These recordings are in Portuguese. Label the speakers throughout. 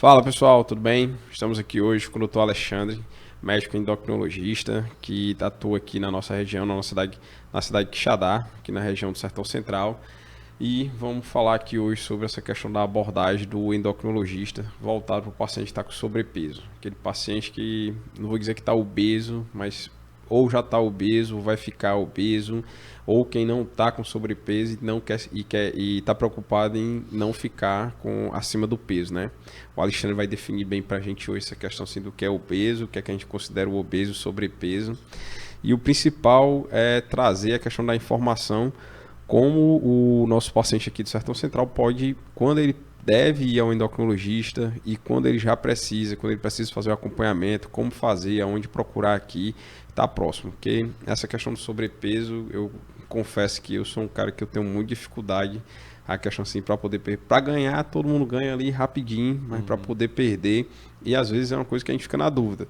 Speaker 1: Fala pessoal, tudo bem? Estamos aqui hoje com o Dr. Alexandre, médico endocrinologista, que atua aqui na nossa região, na cidade de Quixadá, aqui na região do Sertão Central. E vamos falar aqui hoje sobre essa questão da abordagem do endocrinologista voltado para o paciente que está com sobrepeso. Aquele paciente que, não vou dizer que está obeso, mas ou já está obeso, ou vai ficar obeso, ou quem não está com sobrepeso e não quer e está preocupado em não ficar acima do peso, né? O Alexandre vai definir bem para a gente hoje essa questão assim, do que é obeso, o que é que a gente considera o obeso, o sobrepeso. E o principal é trazer a questão da informação, como o nosso paciente aqui do Sertão Central pode, quando ele deve ir ao endocrinologista e quando ele precisa fazer o acompanhamento, como fazer, aonde procurar aqui, tá próximo. Porque essa questão do sobrepeso, eu confesso que eu sou um cara que eu tenho muita dificuldade, a questão assim, para ganhar, todo mundo ganha ali rapidinho, mas para poder perder, e às vezes é uma coisa que a gente fica na dúvida.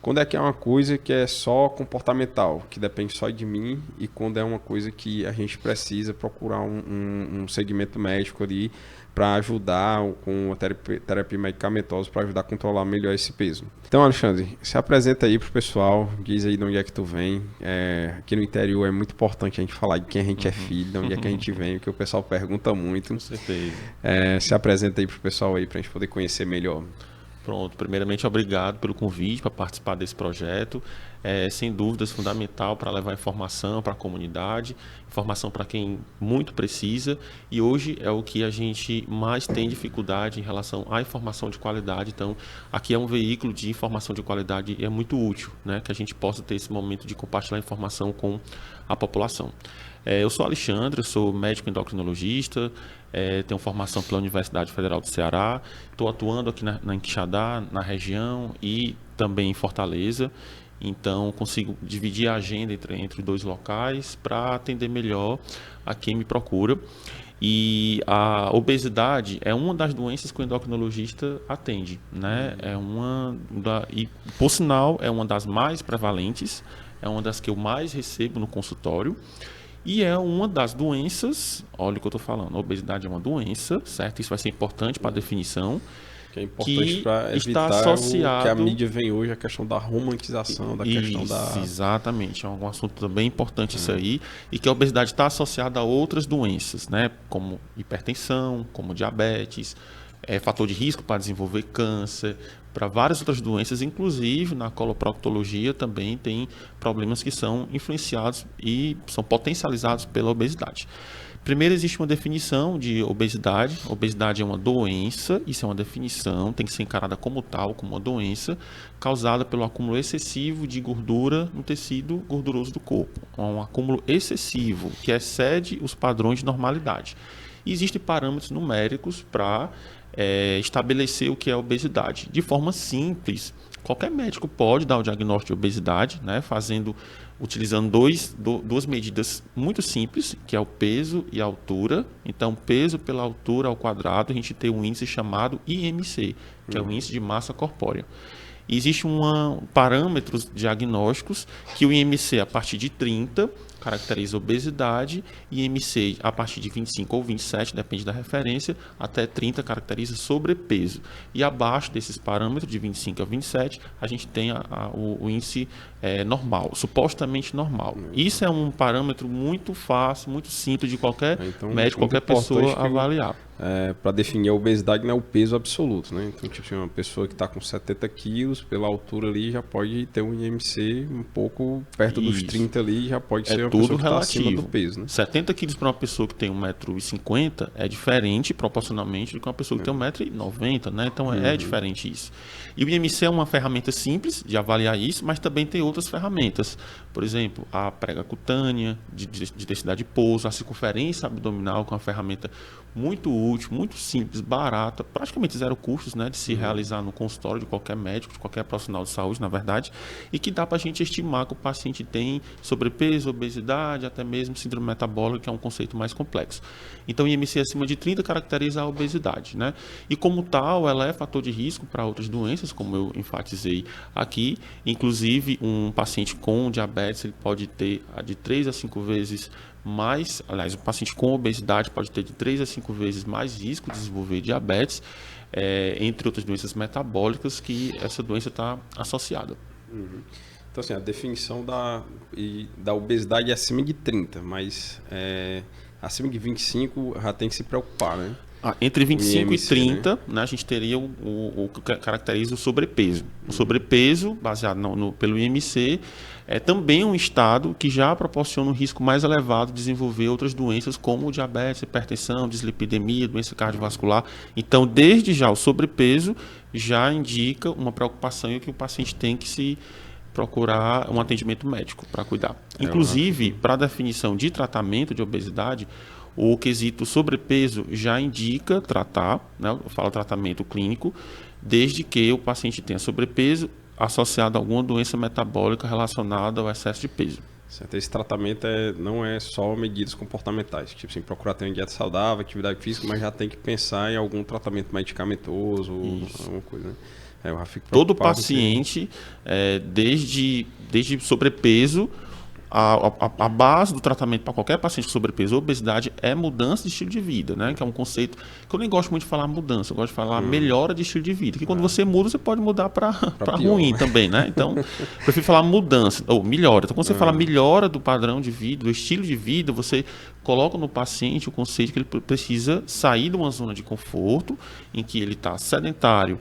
Speaker 1: Quando é que é uma coisa que é só comportamental, que depende só de mim, e quando é uma coisa que a gente precisa procurar um segmento médico ali para ajudar com a terapia medicamentosa, para ajudar a controlar melhor esse peso. Então, Alexandre, se apresenta aí pro pessoal, diz aí de onde é que tu vem. Aqui no interior é muito importante a gente falar de quem a gente é filho, de onde é que a gente vem, porque o pessoal pergunta muito.
Speaker 2: Com certeza.
Speaker 1: Se apresenta aí pro pessoal aí, para a gente poder conhecer melhor.
Speaker 2: Pronto, primeiramente obrigado pelo convite para participar desse projeto. Sem dúvidas fundamental para levar informação para a comunidade, informação para quem muito precisa, e hoje é o que a gente mais tem dificuldade em relação à informação de qualidade. Então, aqui é um veículo de informação de qualidade e é muito útil, né, que a gente possa ter esse momento de compartilhar informação com a população. Eu sou Alexandre, eu sou médico endocrinologista, tenho formação pela Universidade Federal do Ceará, estou atuando aqui em Quixadá, na região, e também em Fortaleza. Então, consigo dividir a agenda entre dois locais para atender melhor a quem me procura. E a obesidade é uma das doenças que o endocrinologista atende, né? E, por sinal, é uma das mais prevalentes, é uma das que eu mais recebo no consultório. E é uma das doenças, olha o que eu estou falando, a obesidade é uma doença, certo? Isso vai ser importante para a definição.
Speaker 1: Que é importante para
Speaker 2: está
Speaker 1: evitar
Speaker 2: associado...
Speaker 1: o que a mídia vem hoje, a questão da romantização, da questão da...
Speaker 2: Exatamente, é um assunto também importante isso aí, e que a obesidade está associada a outras doenças, né? Como hipertensão, como diabetes, fator de risco para desenvolver câncer, para várias outras doenças, inclusive na coloproctologia também tem problemas que são influenciados e são potencializados pela obesidade. Primeiro, existe uma definição de obesidade. Obesidade é uma doença, isso é uma definição, tem que ser encarada como tal, como uma doença, causada pelo acúmulo excessivo de gordura no tecido gorduroso do corpo. Um acúmulo excessivo, que excede os padrões de normalidade. E existem parâmetros numéricos para estabelecer o que é obesidade. De forma simples, qualquer médico pode dar o diagnóstico de obesidade, né, utilizando duas medidas muito simples, que é o peso e a altura. Então, peso pela altura ao quadrado, a gente tem um índice chamado IMC, que é o índice de massa corpórea. E existe parâmetros diagnósticos que o IMC a partir de 30 caracteriza obesidade, e IMC a partir de 25 ou 27, depende da referência, até 30 caracteriza sobrepeso. E abaixo desses parâmetros, de 25 a 27, a gente tem o índice normal, supostamente normal. Isso é um parâmetro muito fácil, muito simples de qualquer médico, qualquer pessoa avaliar.
Speaker 1: Para definir a obesidade não é o peso absoluto, né? Então, tipo, uma pessoa que está com 70 quilos, pela altura ali, já pode ter um IMC um pouco perto dos 30 ali, já pode ser uma pessoa que está acima do peso, né?
Speaker 2: 70 quilos para uma pessoa que tem 1,50 m é diferente proporcionalmente do que uma pessoa que tem 1,90 m, né? Então é diferente isso. E o IMC é uma ferramenta simples de avaliar isso, mas também tem outras ferramentas. Por exemplo, a prega cutânea, de densidade de pouso, a circunferência abdominal, que é uma ferramenta muito útil, muito simples, barata, praticamente zero custos, né, de se realizar no consultório de qualquer médico, de qualquer profissional de saúde, na verdade, e que dá para a gente estimar que o paciente tem sobrepeso, obesidade, até mesmo síndrome metabólica, que é um conceito mais complexo. Então, o IMC acima de 30 caracteriza a obesidade, né? E como tal, ela é fator de risco para outras doenças, como eu enfatizei aqui, inclusive um paciente com diabetes ele pode ter de 3 a 5 vezes mais, aliás, um paciente com obesidade pode ter de 3 a 5 vezes mais risco de desenvolver diabetes, entre outras doenças metabólicas que essa doença está associada.
Speaker 1: Uhum. Então, assim, a definição da obesidade é acima de 30, mas acima de 25 já tem que se preocupar, né?
Speaker 2: Entre 25
Speaker 1: IMC,
Speaker 2: e 30, né, a gente teria o que caracteriza o sobrepeso. O sobrepeso, baseado pelo IMC, é também um estado que já proporciona um risco mais elevado de desenvolver outras doenças como diabetes, hipertensão, dislipidemia, doença cardiovascular. Então, desde já, o sobrepeso já indica uma preocupação e que o paciente tem que se procurar um atendimento médico para cuidar. Inclusive, para a definição de tratamento de obesidade, o quesito sobrepeso já indica tratar, né, eu falo tratamento clínico, desde que o paciente tenha sobrepeso associado a alguma doença metabólica relacionada ao excesso de peso.
Speaker 1: Certo. Esse tratamento não é só medidas comportamentais, tipo assim, procurar ter uma dieta saudável, atividade física, mas já tem que pensar em algum tratamento medicamentoso, alguma coisa, né? Eu já fico
Speaker 2: todo paciente, desde sobrepeso, a base do tratamento para qualquer paciente com sobrepeso ou obesidade é mudança de estilo de vida, né? Que é um conceito que eu nem gosto muito de falar mudança, eu gosto de falar melhora de estilo de vida. Que quando você muda, você pode mudar para ruim, né? Também, né? Então, prefiro falar mudança ou melhora. Então, quando você fala melhora do padrão de vida, do estilo de vida, você coloca no paciente o conceito que ele precisa sair de uma zona de conforto em que ele está sedentário,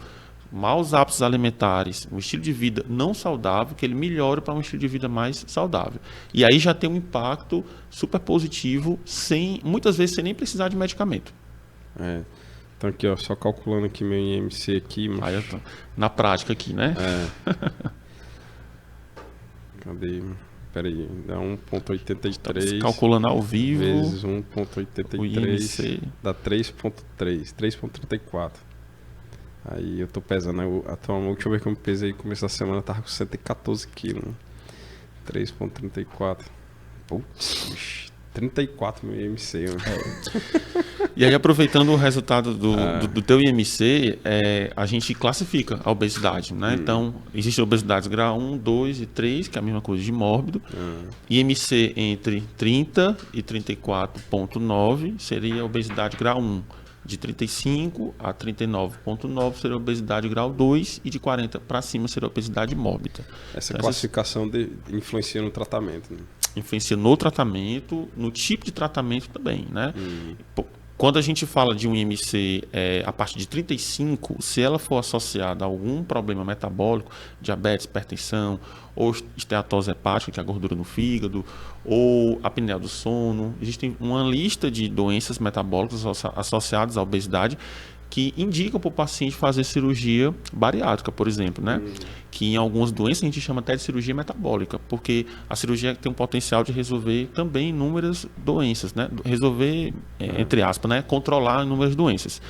Speaker 2: maus hábitos alimentares, um estilo de vida não saudável, que ele melhore para um estilo de vida mais saudável. E aí já tem um impacto super positivo, muitas vezes sem nem precisar de medicamento.
Speaker 1: Então aqui, ó, só calculando aqui meu IMC aqui. Mas...
Speaker 2: Aí eu tô na prática aqui, né?
Speaker 1: Cadê? Peraí, dá 1,83.
Speaker 2: Calculando ao vivo.
Speaker 1: Vezes 1,83.
Speaker 2: O IMC.
Speaker 1: Dá 3,3. 3,34. Aí eu tô pesando, atualmente, deixa eu ver como eu pesei, começo da semana, eu tava com 114 quilos, né? 3,34. Putz, 34 mil IMC, né?
Speaker 2: E aí, aproveitando o resultado do teu IMC, a gente classifica a obesidade, né? Então, existem obesidades grau 1, 2 e 3, que é a mesma coisa de mórbido. IMC entre 30 e 34,9 seria obesidade grau 1. De 35 a 39,9 seria obesidade grau 2 e de 40 para cima seria obesidade mórbida.
Speaker 1: Essa classificação influencia no tratamento, né?
Speaker 2: Influencia no tratamento, no tipo de tratamento também, né? Quando a gente fala de um IMC a partir de 35, se ela for associada a algum problema metabólico, diabetes, hipertensão, ou esteatose hepática, que é a gordura no fígado, ou apneia do sono, existe uma lista de doenças metabólicas associadas à obesidade que indicam para o paciente fazer cirurgia bariátrica, por exemplo, né? Que em algumas doenças a gente chama até de cirurgia metabólica, porque a cirurgia tem um potencial de resolver também inúmeras doenças, né? Resolver, entre aspas, né? Controlar inúmeras doenças.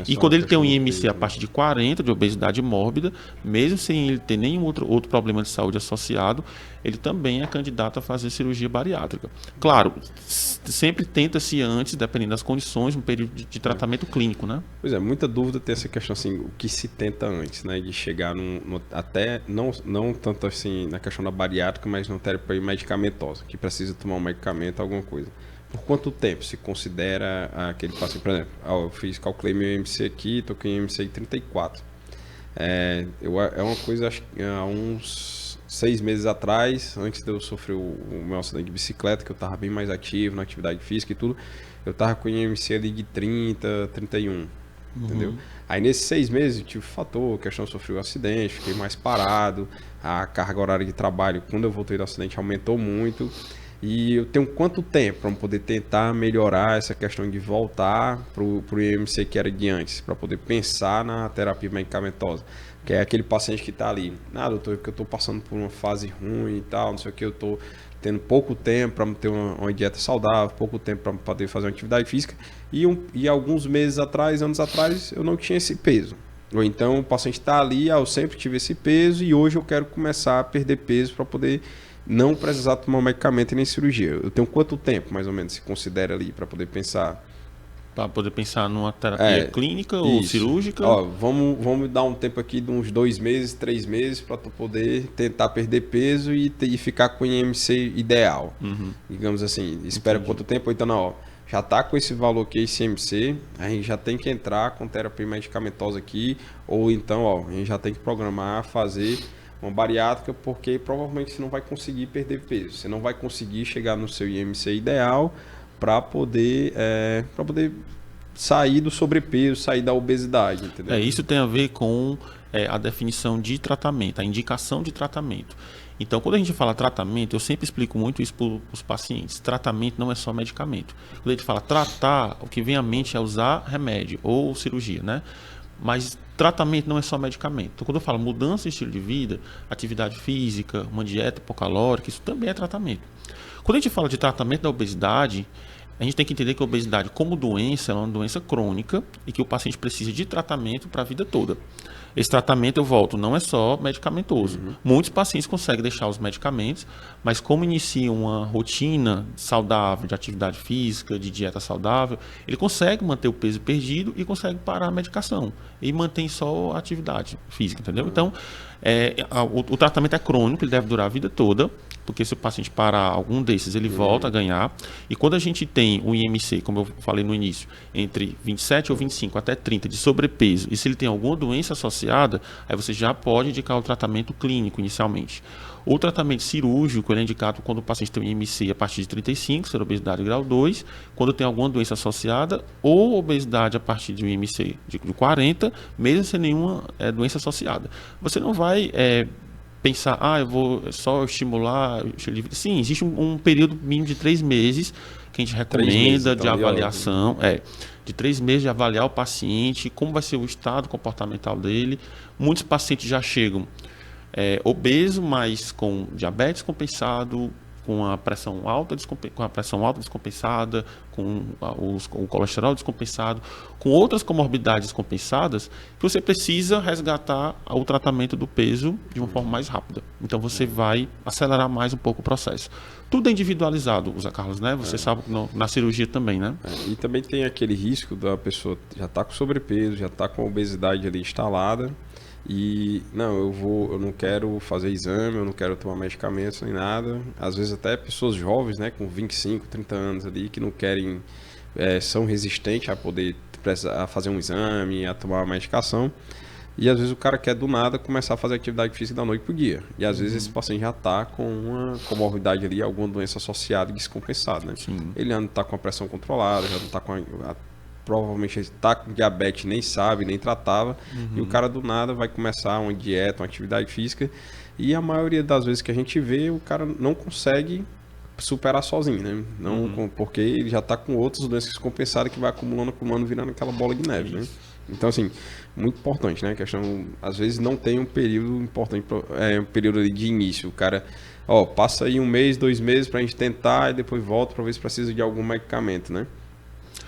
Speaker 2: E quando ele tem um IMC a partir de 40 de obesidade mórbida, mesmo sem ele ter nenhum outro problema de saúde associado, ele também é candidato a fazer cirurgia bariátrica. Claro, sempre tenta-se antes, dependendo das condições, um período de tratamento clínico, né?
Speaker 1: Pois é, muita dúvida tem essa questão assim, o que se tenta antes, né? De chegar até, não tanto assim na questão da bariátrica, mas na terapia medicamentosa, que precisa tomar um medicamento, alguma coisa. Por quanto tempo se considera aquele paciente? Por exemplo, eu calculei meu IMC aqui, estou com IMC 34. É uma coisa, acho que há uns 6 meses atrás, antes de eu sofrer o meu acidente de bicicleta, que eu estava bem mais ativo na atividade física e tudo, eu estava com IMC ali de 30, 31. Entendeu? Aí nesses 6 meses eu tive fator, questão, sofri um acidente, fiquei mais parado, a carga horária de trabalho, quando eu voltei do acidente, aumentou muito. E eu tenho quanto tempo para poder tentar melhorar essa questão de voltar pro IMC que era de antes, para poder pensar na terapia medicamentosa? Que é aquele paciente que está ali, doutor, porque eu estou passando por uma fase ruim e tal, não sei o que, eu estou tendo pouco tempo para ter uma dieta saudável, pouco tempo para poder fazer uma atividade física, e alguns meses atrás, anos atrás, eu não tinha esse peso. Ou então o paciente está ali, eu sempre tive esse peso e hoje eu quero começar a perder peso para poder não precisar tomar medicamento e nem cirurgia. Eu tenho quanto tempo, mais ou menos, se considera ali para poder pensar?
Speaker 2: para poder pensar numa terapia clínica ou
Speaker 1: isso.
Speaker 2: cirúrgica?
Speaker 1: Ó, vamos dar um tempo aqui de uns 2 meses, 3 meses, para tu poder tentar perder peso e ficar com o IMC ideal. Digamos assim, espera quanto tempo? Então, não, ó, já tá com esse valor aqui, esse IMC, a gente já tem que entrar com terapia medicamentosa aqui, ou então, ó, a gente já tem que programar, fazer uma bariátrica, porque provavelmente você não vai conseguir perder peso, você não vai conseguir chegar no seu IMC ideal para poder sair do sobrepeso, sair da obesidade, entendeu?
Speaker 2: Isso tem a ver com a definição de tratamento, a indicação de tratamento. Então, quando a gente fala tratamento, eu sempre explico muito isso para os pacientes. Tratamento não é só medicamento. Quando a gente fala tratar, o que vem à mente é usar remédio ou cirurgia, né? Mas tratamento não é só medicamento. Então, quando eu falo mudança de estilo de vida, atividade física, uma dieta hipocalórica, isso também é tratamento. Quando a gente fala de tratamento da obesidade, a gente tem que entender que a obesidade, como doença, ela é uma doença crônica e que o paciente precisa de tratamento para a vida toda. Esse tratamento, eu volto, não é só medicamentoso. Muitos pacientes conseguem deixar os medicamentos, mas como iniciam uma rotina saudável, de atividade física, de dieta saudável, ele consegue manter o peso perdido e consegue parar a medicação. E mantém só a atividade física, entendeu? Então, o tratamento é crônico, ele deve durar a vida toda, porque se o paciente parar algum desses, ele volta a ganhar. E quando a gente tem um IMC, como eu falei no início, entre 27 ou 25 até 30 de sobrepeso, e se ele tem alguma doença associada, aí você já pode indicar o tratamento clínico inicialmente. O tratamento cirúrgico ele é indicado quando o paciente tem um IMC a partir de 35, ser obesidade grau 2, quando tem alguma doença associada, ou obesidade a partir de um IMC de 40, mesmo sem nenhuma doença associada. Você não vai pensar, eu vou só estimular... Sim, existe um período mínimo de 3 meses que a gente recomenda então, de avaliação, de 3 meses de avaliar o paciente, como vai ser o estado comportamental dele. Muitos pacientes já chegam obeso, mas com diabetes compensado, com a pressão alta descompensada, com o colesterol descompensado, com outras comorbidades descompensadas, que você precisa resgatar o tratamento do peso de uma forma mais rápida. Então você vai acelerar mais um pouco o processo. Tudo é individualizado, Zé Carlos, né? Você sabe que na cirurgia também, né?
Speaker 1: E também tem aquele risco da pessoa já estar com sobrepeso, já estar com a obesidade ali instalada, e eu não quero fazer exame, eu não quero tomar medicamentos nem nada. Às vezes até pessoas jovens, né, com 25, 30 anos ali, que não querem, são resistentes a poder a fazer um exame, a tomar uma medicação. E às vezes o cara quer do nada começar a fazer atividade física da noite pro dia. E às vezes esse paciente já está com uma comorbidade ali, alguma doença associada e descompensada, né? Ele já não está com a pressão controlada, já não está com provavelmente está com diabetes, nem sabe, nem tratava, e o cara do nada vai começar uma dieta, uma atividade física, e a maioria das vezes que a gente vê, o cara não consegue superar sozinho, né? Porque ele já está com outras doenças compensadas que vai acumulando, virando aquela bola de neve, né? Então, assim, muito importante, né? A questão, às vezes não tem um período importante, um período ali de início, o cara... passa aí 1 mês, 2 meses pra gente tentar e depois volta pra ver se precisa de algum medicamento, né?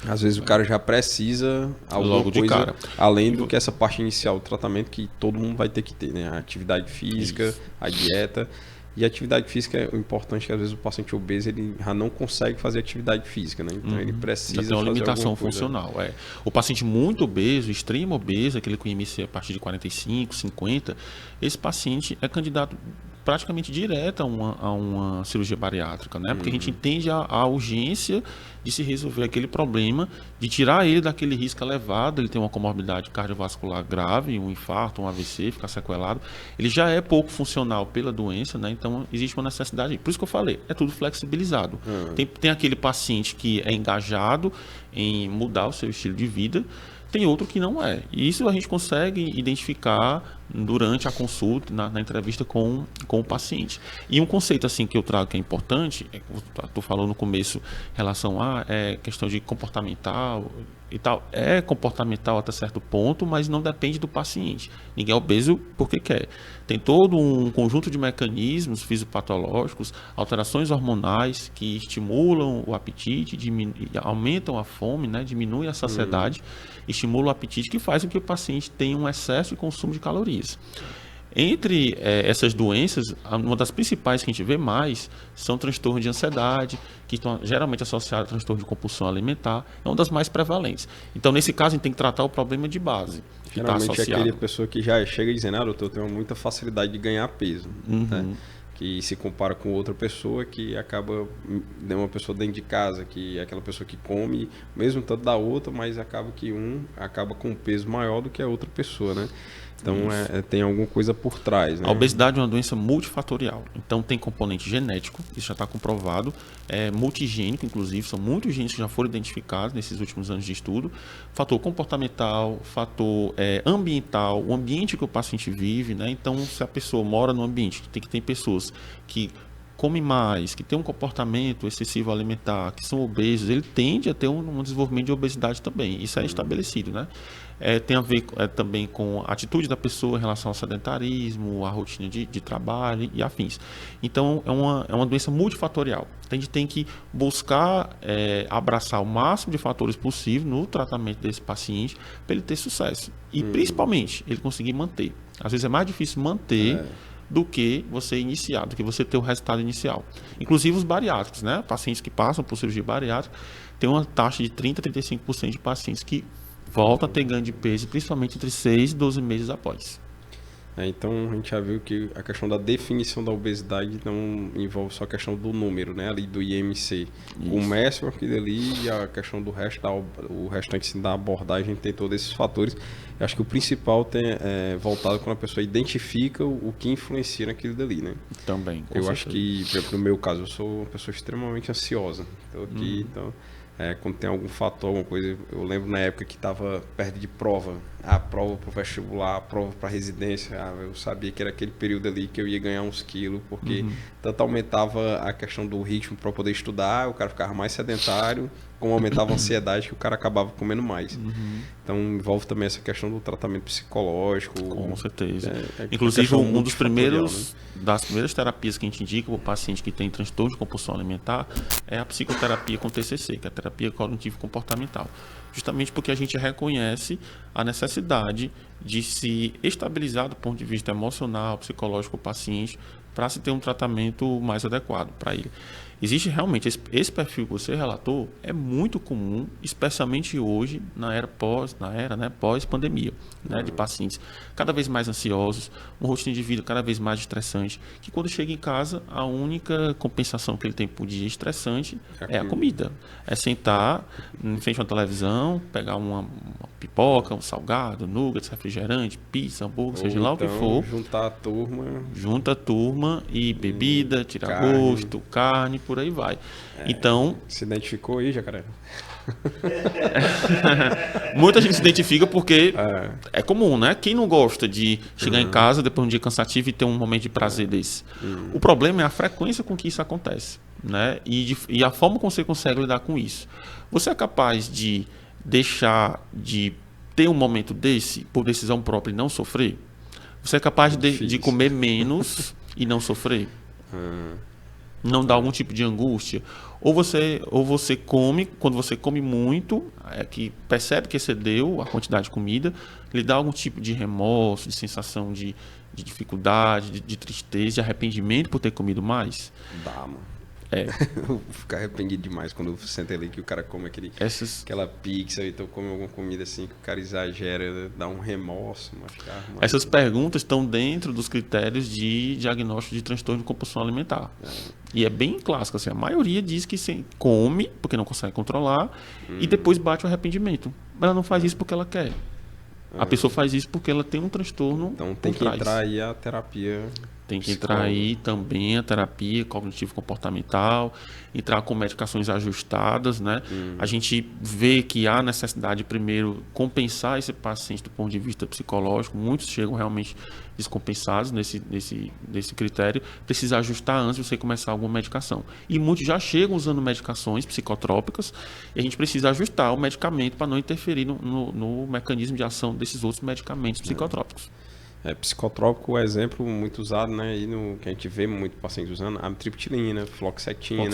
Speaker 1: Às vezes o cara já precisa alguma
Speaker 2: logo
Speaker 1: coisa,
Speaker 2: de cara,
Speaker 1: além do que essa parte inicial do tratamento que todo mundo vai ter que ter, né? A atividade física, a dieta. E a atividade física é o importante, que às vezes o paciente obeso ele já não consegue fazer atividade física, né? Então ele precisa
Speaker 2: já tem uma
Speaker 1: fazer
Speaker 2: limitação
Speaker 1: coisa.
Speaker 2: funcional. O paciente muito obeso, extremo obeso, aquele com IMC a partir de 45, 50, esse paciente é candidato praticamente direto a uma cirurgia bariátrica, né? Porque a gente entende a urgência de se resolver aquele problema, de tirar ele daquele risco elevado, ele tem uma comorbidade cardiovascular grave, um infarto, um AVC, ficar sequelado, ele já é pouco funcional pela doença, né? Então existe uma necessidade. Por isso que eu falei, é tudo flexibilizado. Tem aquele paciente que é engajado em mudar o seu estilo de vida, tem outro que não é. E isso a gente consegue identificar durante a consulta, na entrevista com o paciente. E um conceito assim que eu trago que é importante, tu falou no começo em relação a questão de comportamental e tal. É comportamental até certo ponto, mas não depende do paciente. Ninguém é obeso porque quer. Tem todo um conjunto de mecanismos fisiopatológicos, alterações hormonais que estimulam o apetite, aumentam a fome, né? Diminuem a saciedade, estimulam o apetite, que faz com que o paciente tenha um excesso de consumo de calorias. Entre essas doenças, uma das principais que a gente vê mais são transtornos de ansiedade, que estão geralmente associados a transtorno de compulsão alimentar, é uma das mais prevalentes. Então, nesse caso, a gente tem que tratar o problema de base, que está
Speaker 1: Geralmente é
Speaker 2: associado.
Speaker 1: aquele pessoa que já chega dizendo, doutor, eu tenho muita facilidade de ganhar peso, né? Que se compara com outra pessoa que acaba, uma pessoa dentro de casa, que é aquela pessoa que come, mesmo tanto da outra, mas acaba que acaba com um peso maior do que a outra pessoa, né? Então tem alguma coisa por trás, né?
Speaker 2: A obesidade é uma doença multifatorial. Então tem componente genético, isso já está comprovado, multigênico, inclusive, são muitos genes que já foram identificados nesses últimos anos de estudo. Fator comportamental, fator ambiental, o ambiente que o paciente vive, né? Então, se a pessoa mora num ambiente que tem que ter pessoas que comem mais, que tem um comportamento excessivo alimentar, que são obesos, ele tende a ter um desenvolvimento de obesidade também. Isso é estabelecido, né? Tem a ver também com a atitude da pessoa em relação ao sedentarismo, a rotina de trabalho e afins. Então, é uma doença multifatorial. A gente tem que buscar abraçar o máximo de fatores possível no tratamento desse paciente para ele ter sucesso. E, principalmente, ele conseguir manter. Às vezes é mais difícil manter do que você iniciar, do que você ter o resultado inicial. Inclusive os bariátricos, né? Pacientes que passam por cirurgia bariátrica, tem uma taxa de 30% a 35% de pacientes que voltam a ter ganho de peso, principalmente entre 6 e 12 meses após.
Speaker 1: Então, a gente já viu que a questão da definição da obesidade não envolve só a questão do número, né? Ali do IMC. Começa com aquilo ali e a questão do resto, o restante da abordagem tem todos esses fatores. Eu acho que o principal é voltado quando a pessoa identifica o que influencia naquilo dali, né?
Speaker 2: Também, com
Speaker 1: Eu
Speaker 2: certeza.
Speaker 1: acho que, no meu caso, eu sou uma pessoa extremamente ansiosa. Estou aqui, então... quando tem algum fator, alguma coisa, eu lembro na época que estava perto de prova, a prova para o vestibular, a prova para residência, eu sabia que era aquele período ali que eu ia ganhar uns quilos, porque tanto aumentava a questão do ritmo para poder estudar, o cara ficava mais sedentário, como aumentava a ansiedade, que o cara acabava comendo mais. Então envolve também essa questão do tratamento psicológico.
Speaker 2: Com certeza.
Speaker 1: Inclusive,
Speaker 2: das primeiras terapias que a gente indica para o paciente que tem transtorno de compulsão alimentar é a psicoterapia com TCC, que é a terapia cognitivo-comportamental. Justamente porque a gente reconhece a necessidade de se estabilizar do ponto de vista emocional, psicológico do paciente, para se ter um tratamento mais adequado para ele. Existe realmente esse perfil que você relatou, é muito comum, especialmente hoje, na era pós-pandemia, né, de pacientes cada vez mais ansiosos, uma rotina de vida cada vez mais estressante, que quando chega em casa, a única compensação que ele tem por dia estressante é a comida. É sentar em frente a uma televisão, pegar uma pipoca, um salgado, nuggets, refrigerante, pizza, hambúrguer, seja lá o que for. Junta a turma e bebida, tira gosto, carne, por aí vai. Então,
Speaker 1: se identificou aí, Jacaré?
Speaker 2: Muita gente se identifica porque é comum, né? Quem não gosta de chegar em casa depois de um dia cansativo e ter um momento de prazer desse? O problema é a frequência com que isso acontece, né? E a forma como você consegue lidar com isso. Você é capaz de deixar de ter um momento desse por decisão própria e não sofrer? Você é capaz de comer menos e não sofrer? Não dá algum tipo de angústia? Ou você come, quando você come muito, que percebe que excedeu a quantidade de comida, lhe dá algum tipo de remorso, de sensação de dificuldade, de tristeza, de arrependimento por ter comido mais?
Speaker 1: Dá, mano. Eu vou ficar arrependido demais quando eu sento ali que o cara come aquela pizza, então come alguma comida assim que o cara exagera, dá um remorso.
Speaker 2: Essas perguntas estão dentro dos critérios de diagnóstico de transtorno de compulsão alimentar. E é bem clássico, assim, a maioria diz que come porque não consegue controlar e depois bate o arrependimento. Mas ela não faz isso porque ela quer. A pessoa faz isso porque ela tem um transtorno.
Speaker 1: Então tem que entrar aí a terapia.
Speaker 2: Tem que entrar aí também a terapia cognitivo-comportamental, entrar com medicações ajustadas, né? A gente vê que há necessidade de primeiro compensar esse paciente do ponto de vista psicológico. Muitos chegam realmente descompensados nesse critério. Precisa ajustar antes de você começar alguma medicação. E muitos já chegam usando medicações psicotrópicas e a gente precisa ajustar o medicamento para não interferir no mecanismo de ação desses outros medicamentos psicotrópicos.
Speaker 1: Psicotrópico, o exemplo muito usado, né? E no, que a gente vê muito pacientes usando, amitriptilina, fluoxetina,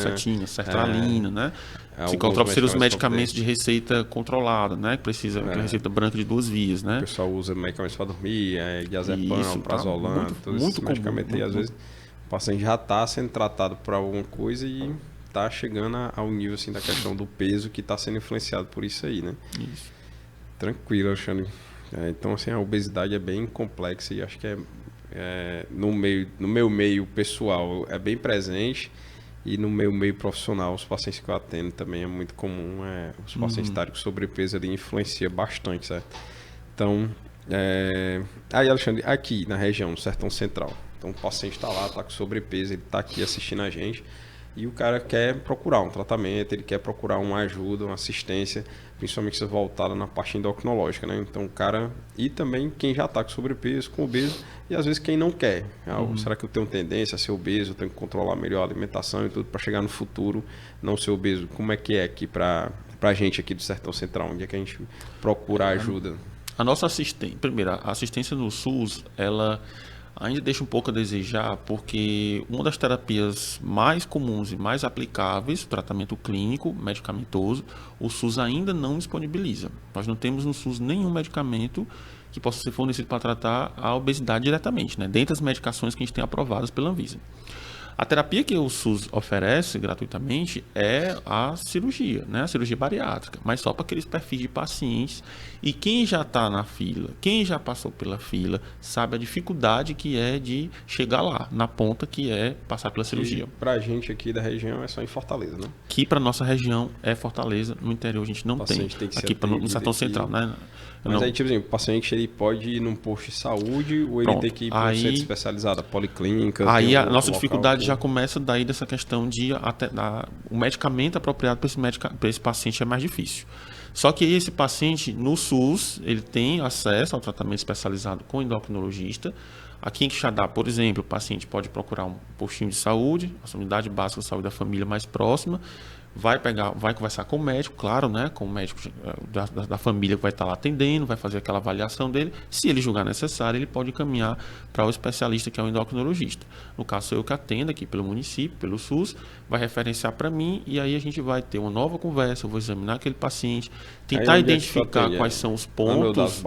Speaker 2: sertralina, né?
Speaker 1: alguns
Speaker 2: Psicotrópicos seriam os medicamentos
Speaker 1: medicamentos
Speaker 2: de receita controlada, né? Que precisa de receita branca de 2 vias, né?
Speaker 1: o pessoal usa medicamentos para dormir, diazepam,
Speaker 2: Isso, tá
Speaker 1: prazolam, todos esses
Speaker 2: muito comum.
Speaker 1: medicamentos aí, às vezes o paciente já está sendo tratado por alguma coisa e está chegando ao nível assim, da questão do peso que está sendo influenciado por isso aí, né?
Speaker 2: Isso.
Speaker 1: Tranquilo, Alexandre. Então, assim, a obesidade é bem complexa e acho que no meu meio pessoal é bem presente e no meu meio profissional, os pacientes que eu atendo também é muito comum, os pacientes estarem com sobrepeso ali influencia bastante, certo? Então, aí, Alexandre, aqui na região, no Sertão Central, então o paciente está lá, está com sobrepeso, ele está aqui assistindo a gente e o cara quer procurar um tratamento, ele quer procurar uma ajuda, uma assistência, principalmente voltada na parte endocrinológica, né? Então o cara, e também quem já está com sobrepeso, com obeso, e às vezes quem não quer. Será que eu tenho tendência a ser obeso, eu tenho que controlar melhor a alimentação e tudo para chegar no futuro não ser obeso? Como é que é aqui para a gente aqui do Sertão Central, onde é que a gente procura ajuda?
Speaker 2: A nossa assistência, primeiro, a assistência no SUS, ela ainda deixa um pouco a desejar, porque uma das terapias mais comuns e mais aplicáveis, tratamento clínico, medicamentoso, o SUS ainda não disponibiliza. Nós não temos no SUS nenhum medicamento que possa ser fornecido para tratar a obesidade diretamente, né? Dentre as medicações que a gente tem aprovadas pela Anvisa. A terapia que o SUS oferece gratuitamente é a cirurgia, né? A cirurgia bariátrica, mas só para aqueles perfis de pacientes. E quem já está na fila, quem já passou pela fila, sabe a dificuldade que é de chegar lá, na ponta que é passar pela cirurgia.
Speaker 1: Para a gente aqui da região é só em Fortaleza, né?
Speaker 2: Que para nossa região é Fortaleza, no interior a gente não tem. Aqui no Sertão Central, né?
Speaker 1: Mas aí, tipo assim, o paciente ele pode ir num posto de saúde ou ele tem que ir para um centro especializado, policlínica?
Speaker 2: Aí a nossa dificuldade já começa daí dessa questão de o medicamento apropriado para esse paciente é mais difícil. Só que esse paciente no SUS, ele tem acesso ao tratamento especializado com endocrinologista. Aqui em Quixadá, por exemplo, o paciente pode procurar um postinho de saúde, a unidade básica de saúde da família mais próxima, vai conversar com o médico, claro, né? Com o médico da família que vai estar lá atendendo, vai fazer aquela avaliação dele. Se ele julgar necessário, ele pode encaminhar para o especialista, que é o endocrinologista. No caso, sou eu que atendo aqui pelo município, pelo SUS, vai referenciar para mim e aí a gente vai ter uma nova conversa, eu vou examinar aquele paciente, tentar identificar quais são os pontos,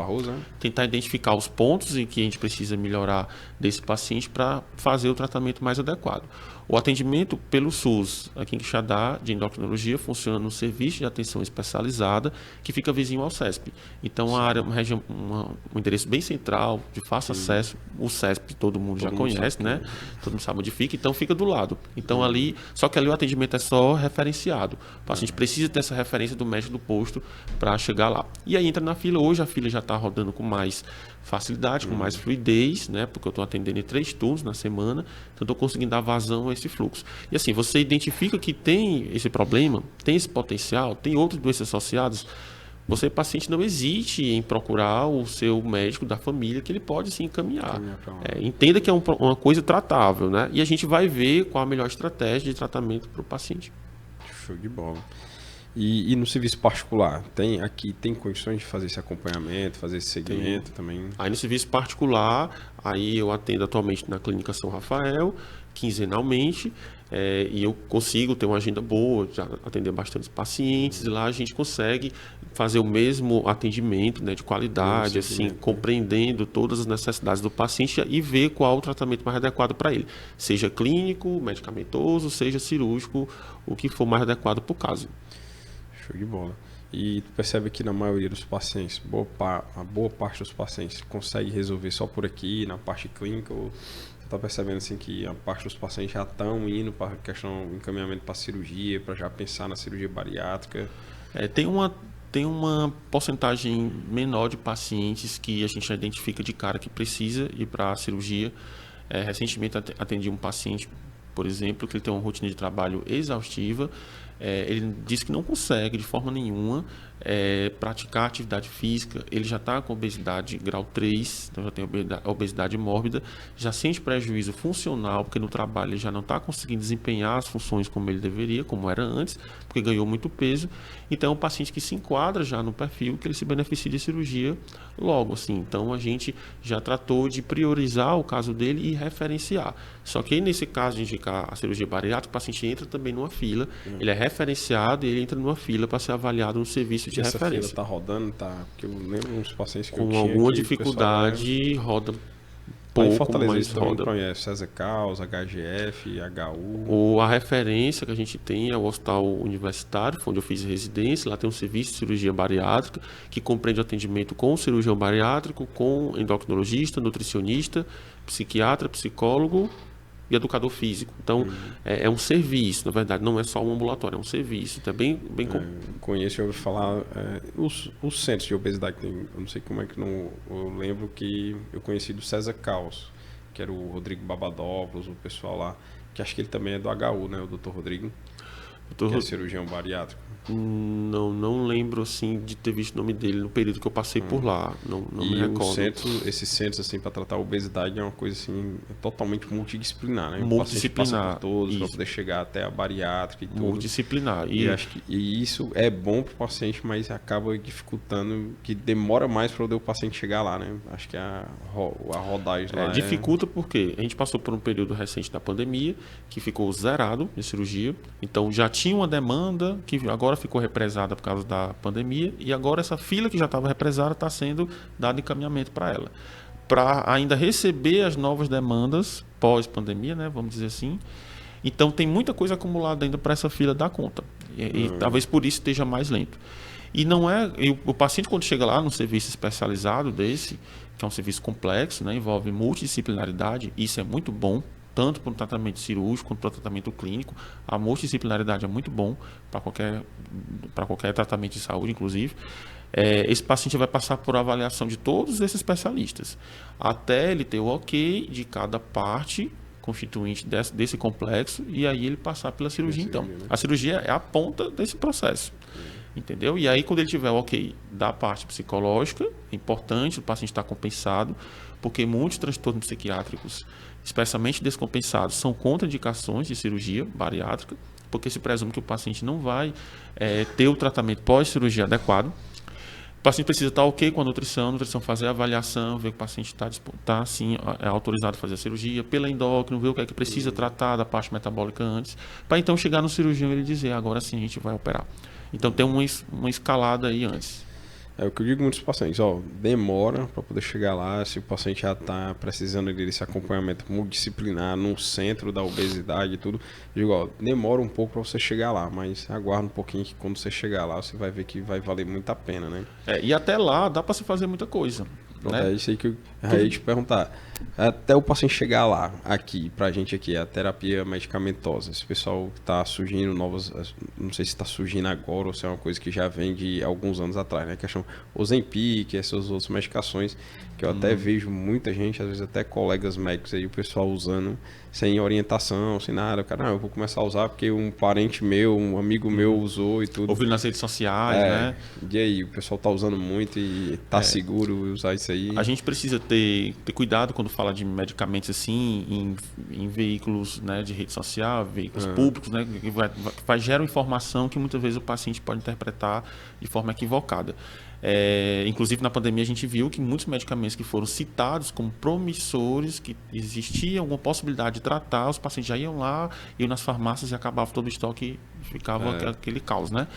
Speaker 2: tentar identificar os pontos em que a gente precisa melhorar desse paciente para fazer o tratamento mais adequado. O atendimento pelo SUS, aqui em Quixadá, de endocrinologia, funciona no serviço de atenção especializada, que fica vizinho ao CESP. Então, a área, um endereço bem central, de fácil acesso, o CESP todo mundo já conhece, né? Todo mundo sabe onde fica, então fica do lado. Então, ali, só que ali o atendimento é só referenciado. O paciente precisa ter essa referência do médico do posto para chegar lá. E aí entra na fila. Hoje a fila já está rodando com mais facilidade, com mais fluidez, né? Porque eu estou atendendo em 3 turnos na semana, então estou conseguindo dar vazão a esse fluxo. E assim, você identifica que tem esse problema, tem esse potencial, tem outras doenças associadas, você, paciente, não hesite em procurar o seu médico da família, que ele pode sim encaminhar. Entenda que é uma coisa tratável, né? E a gente vai ver qual a melhor estratégia de tratamento para o paciente.
Speaker 1: Show de bola. E no serviço particular, tem condições de fazer esse acompanhamento, fazer esse segmento também?
Speaker 2: Aí no serviço particular, aí eu atendo atualmente na Clínica São Rafael, quinzenalmente, e eu consigo ter uma agenda boa, já atender bastante pacientes, e lá a gente consegue fazer o mesmo atendimento, né, de qualidade, assim, compreendendo todas as necessidades do paciente e ver qual o tratamento mais adequado para ele, seja clínico, medicamentoso, seja cirúrgico, o que for mais adequado para o caso.
Speaker 1: Show de bola. E tu percebe que na maioria dos pacientes, a boa parte dos pacientes consegue resolver só por aqui, na parte clínica, ou tu tá percebendo assim que a parte dos pacientes já estão indo para a questão do encaminhamento para cirurgia, para já pensar na cirurgia bariátrica?
Speaker 2: Tem uma porcentagem menor de pacientes que a gente já identifica de cara que precisa ir para a cirurgia. Recentemente atendi um paciente, por exemplo, que ele tem uma rotina de trabalho exaustiva, ele diz que não consegue de forma nenhuma praticar atividade física, ele já está com obesidade grau 3, então já tem obesidade mórbida, já sente prejuízo funcional, porque no trabalho ele já não está conseguindo desempenhar as funções como ele deveria, como era antes, porque ganhou muito peso. Então é um paciente que se enquadra já no perfil que ele se beneficia de cirurgia logo, assim. Então a gente já tratou de priorizar o caso dele e referenciar. Só que nesse caso de indicar a cirurgia bariátrica, o paciente entra também numa fila, ele é referenciado e ele entra numa fila para ser avaliado no serviço de
Speaker 1: essa
Speaker 2: referência.
Speaker 1: fila tá rodando, tá? Porque eu lembro uns pacientes que eu
Speaker 2: Com
Speaker 1: tinha
Speaker 2: alguma
Speaker 1: que o
Speaker 2: dificuldade, roda
Speaker 1: Lá em
Speaker 2: pouco,
Speaker 1: Fortaleza
Speaker 2: mas
Speaker 1: isso também
Speaker 2: roda.
Speaker 1: conhece, César Caos, HGF, HU.
Speaker 2: A referência que a gente tem é o Hospital Universitário, onde eu fiz residência. Lá tem um serviço de cirurgia bariátrica, que compreende atendimento com cirurgião bariátrico, com endocrinologista, nutricionista, psiquiatra, psicólogo e educador físico. Então, é um serviço, na verdade, não é só um ambulatório, é um serviço. Então, é bem
Speaker 1: Conheço, eu ouvi falar, os centros de obesidade, tem, eu não sei como é que não, eu lembro que eu conheci do César Caos, que era o Rodrigo Babadopoulos, o pessoal lá, que acho que ele também é do HU, né, o Dr. Rodrigo, que é cirurgião bariátrico.
Speaker 2: Não lembro assim de ter visto o nome dele no período que eu passei por lá. Não me recordo.
Speaker 1: Esses centros assim para tratar a obesidade é uma coisa assim totalmente multidisciplinar, né?
Speaker 2: Multidisciplinar.
Speaker 1: O paciente passa por todos para poder chegar até a bariátrica e tudo.
Speaker 2: Multidisciplinar.
Speaker 1: E acho que isso é bom para o paciente, mas acaba dificultando, que demora mais para o paciente chegar lá, né? Acho que a rodagem lá
Speaker 2: dificulta porque a gente passou por um período recente da pandemia que ficou zerado de cirurgia. Então já tinha uma demanda que agora ficou represada por causa da pandemia e agora essa fila que já estava represada está sendo dado encaminhamento para ela. Para ainda receber as novas demandas pós-pandemia, né, vamos dizer assim. Então tem muita coisa acumulada ainda para essa fila dar conta. E talvez por isso esteja mais lento. E não é. O paciente, quando chega lá num serviço especializado desse, que é um serviço complexo, né, envolve multidisciplinaridade, isso é muito bom. Tanto para o tratamento cirúrgico quanto para o tratamento clínico. A multidisciplinaridade é muito bom para qualquer tratamento de saúde, inclusive. Esse paciente vai passar por avaliação de todos esses especialistas, até ele ter o ok de cada parte constituinte desse complexo, e aí ele passar pela cirurgia, então. A cirurgia é a ponta desse processo. Entendeu? E aí, quando ele tiver o ok da parte psicológica, é importante o paciente estar compensado, porque muitos transtornos psiquiátricos, especialmente descompensados, são contraindicações de cirurgia bariátrica, porque se presume que o paciente não vai ter o tratamento pós-cirurgia adequado. O paciente precisa estar ok com a nutrição fazer a avaliação, ver que o paciente está assim, autorizado a fazer a cirurgia, pela endócrino, ver o que é que precisa tratar da parte metabólica antes, para então chegar no cirurgião e ele dizer, agora sim a gente vai operar. Então tem uma escalada aí antes.
Speaker 1: É o que eu digo muitos pacientes, demora para poder chegar lá, se o paciente já está precisando desse acompanhamento multidisciplinar no centro da obesidade e tudo, eu digo, demora um pouco para você chegar lá, mas aguarda um pouquinho que quando você chegar lá, você vai ver que vai valer muito a pena, né?
Speaker 2: E até lá dá para se fazer muita coisa. Né?
Speaker 1: É isso aí que eu ia te perguntar. Até o paciente chegar lá, pra gente aqui, a terapia medicamentosa. Esse pessoal está surgindo novas, não sei se está surgindo agora ou se é uma coisa que já vem de alguns anos atrás, né? Que chamam Ozempic, essas outras medicações, que eu até vejo muita gente, às vezes até colegas médicos aí, o pessoal usando sem orientação, sem nada. O cara, eu vou começar a usar porque um parente meu, um amigo meu usou e tudo.
Speaker 2: Ouvindo nas redes sociais, né?
Speaker 1: E aí, o pessoal tá usando muito e tá seguro usar isso aí?
Speaker 2: A gente precisa ter cuidado quando fala de medicamentos assim em veículos, né, de rede social, veículos públicos, né, que geram informação que muitas vezes o paciente pode interpretar de forma equivocada. Inclusive na pandemia a gente viu que muitos medicamentos que foram citados como promissores, que existia alguma possibilidade de tratar, os pacientes já iam lá, iam nas farmácias e acabava todo o estoque, ficava aquele caos, né?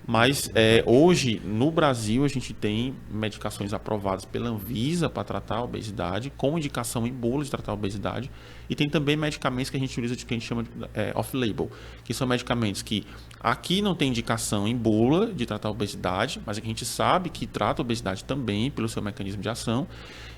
Speaker 2: Mas hoje, no Brasil, a gente tem medicações aprovadas pela Anvisa para tratar a obesidade, com indicação em bula de tratar a obesidade. E tem também medicamentos que a gente utiliza, que a gente chama de off-label, que são medicamentos que aqui não tem indicação em bula de tratar a obesidade, mas a gente sabe que trata a obesidade também pelo seu mecanismo de ação,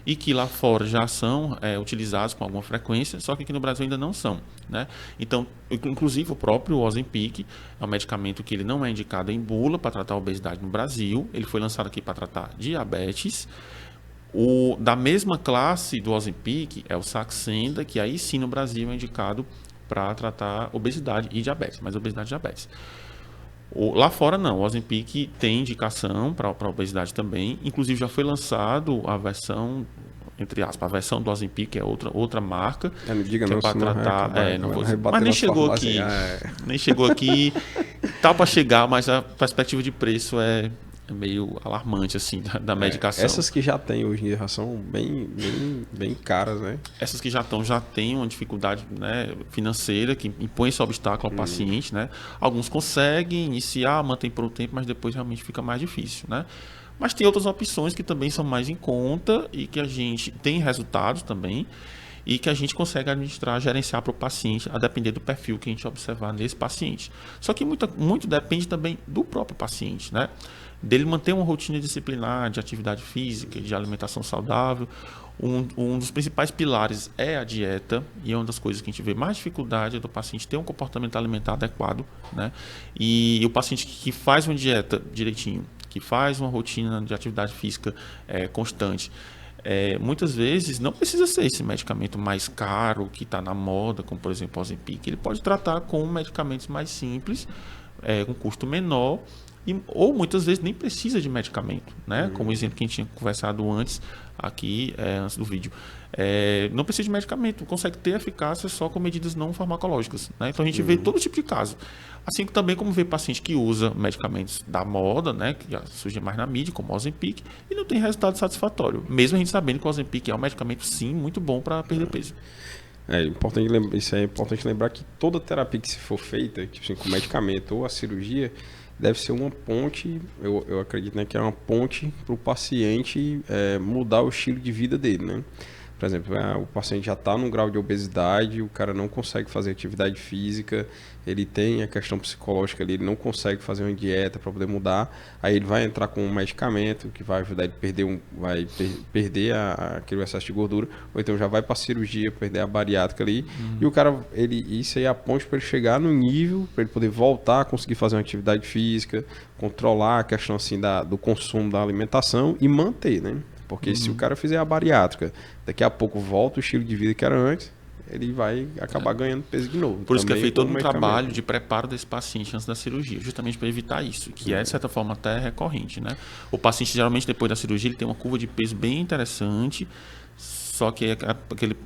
Speaker 2: e que lá fora já são utilizados com alguma frequência, só que aqui no Brasil ainda não são, né? Então, inclusive o próprio Ozempic é um medicamento que ele não é indicado em bula para tratar a obesidade no Brasil, ele foi lançado aqui para tratar diabetes. Da mesma classe do Ozempic é o Saxenda, que aí sim no Brasil é indicado para tratar obesidade e diabetes, mas obesidade e diabetes. Lá fora não, o Ozempic tem indicação para obesidade também, inclusive já foi lançado a versão, entre aspas, a versão do Ozempic, que é outra marca,
Speaker 1: Não diga
Speaker 2: que é
Speaker 1: não,
Speaker 2: para
Speaker 1: senão
Speaker 2: tratar, não vou dizer, mas nem chegou aqui, nem chegou aqui, tá para chegar, mas a perspectiva de preço é meio alarmante assim da medicação.
Speaker 1: Essas que já tem hoje em dia já são bem caras, né?
Speaker 2: Essas que já têm uma dificuldade, né, financeira que impõe esse obstáculo ao paciente, né? Alguns conseguem iniciar, mantém por um tempo, mas depois realmente fica mais difícil, né? Mas tem outras opções que também são mais em conta e que a gente tem resultados também e que a gente consegue administrar, gerenciar para o paciente, a depender do perfil que a gente observar nesse paciente. Só que muito depende também do próprio paciente, né? Dele manter uma rotina disciplinar de atividade física, de alimentação saudável. Um dos principais pilares é a dieta, e é uma das coisas que a gente vê mais dificuldade é do paciente ter um comportamento alimentar adequado, né? E o paciente que faz uma dieta direitinho, que faz uma rotina de atividade física constante, muitas vezes não precisa ser esse medicamento mais caro que está na moda, como por exemplo o Ozempic. Ele pode tratar com medicamentos mais simples, com custo menor, ou muitas vezes nem precisa de medicamento, né? Como o exemplo que a gente tinha conversado antes aqui, antes do vídeo. Não precisa de medicamento, consegue ter eficácia só com medidas não farmacológicas, né? Então a gente vê todo tipo de caso. Assim também como vê paciente que usa medicamentos da moda, né, que já surge mais na mídia, como o Ozempic, e não tem resultado satisfatório. Mesmo a gente sabendo que o Ozempic é um medicamento, sim, muito bom para perder peso.
Speaker 1: Isso é importante lembrar que toda terapia que se for feita, tipo assim, com medicamento ou a cirurgia, deve ser uma ponte, eu acredito, né, que é uma ponte para o paciente mudar o estilo de vida dele, né? Por exemplo, o paciente já está num grau de obesidade, o cara não consegue fazer atividade física, ele tem a questão psicológica ali, ele não consegue fazer uma dieta para poder mudar, aí ele vai entrar com um medicamento que vai ajudar ele a perder aquele excesso de gordura, ou então já vai para a cirurgia, perder a bariátrica ali, e o cara, isso aí é a ponte para ele chegar no nível, para ele poder voltar a conseguir fazer uma atividade física, controlar a questão assim do consumo da alimentação e manter, né? Porque se o cara fizer a bariátrica, daqui a pouco volta o estilo de vida que era antes, ele vai acabar ganhando peso de novo.
Speaker 2: Por isso que é feito todo um trabalho de preparo desse paciente antes da cirurgia, justamente para evitar isso, que de certa forma até recorrente, né? O paciente geralmente depois da cirurgia ele tem uma curva de peso bem interessante, só que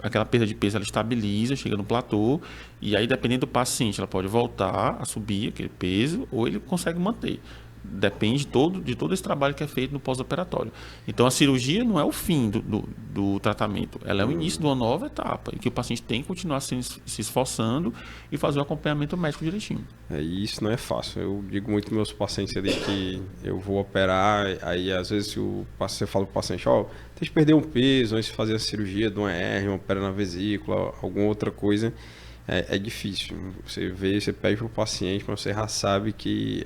Speaker 2: aquela perda de peso ela estabiliza, chega no platô, e aí dependendo do paciente ela pode voltar a subir aquele peso ou ele consegue manter. Depende de todo esse trabalho que é feito no pós-operatório. Então, a cirurgia não é o fim do tratamento, ela é o início de uma nova etapa, em que o paciente tem que continuar se esforçando e fazer o acompanhamento médico direitinho.
Speaker 1: Isso não é fácil. Eu digo muito para meus pacientes ali que eu vou operar, aí às vezes você fala para o paciente, tem que perder um peso, antes de fazer a cirurgia de uma hernia, uma pedra na vesícula, alguma outra coisa. É difícil. Você pede para o paciente, mas você já sabe que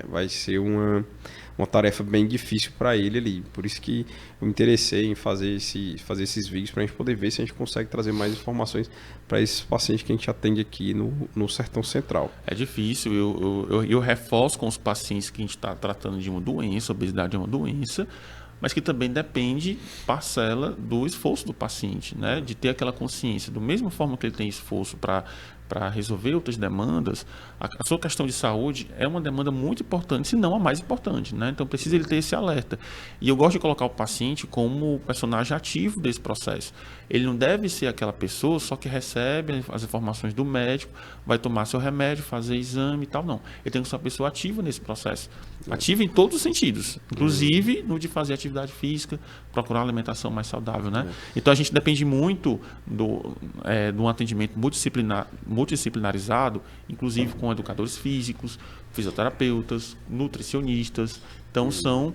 Speaker 1: vai ser uma tarefa bem difícil para ele ali. Por isso que eu me interessei em fazer esses vídeos para a gente poder ver se a gente consegue trazer mais informações para esses pacientes que a gente atende aqui no Sertão Central.
Speaker 2: É difícil. Eu reforço com os pacientes que a gente está tratando de uma doença, obesidade é uma doença, mas que também depende parcela do esforço do paciente, né? De ter aquela consciência. Do mesma forma que ele tem esforço para resolver outras demandas, a sua questão de saúde é uma demanda muito importante, se não a mais importante, né? Então precisa ele ter esse alerta. E eu gosto de colocar o paciente como personagem ativo desse processo. Ele não deve ser aquela pessoa só que recebe as informações do médico, vai tomar seu remédio, fazer exame e tal, não. Ele tem que ser uma pessoa ativa nesse processo. Ativa em todos os sentidos, inclusive no de fazer atividade física, procurar uma alimentação mais saudável, né? Então a gente depende muito de um atendimento multidisciplinarizado, inclusive com educadores físicos, fisioterapeutas, nutricionistas. Então são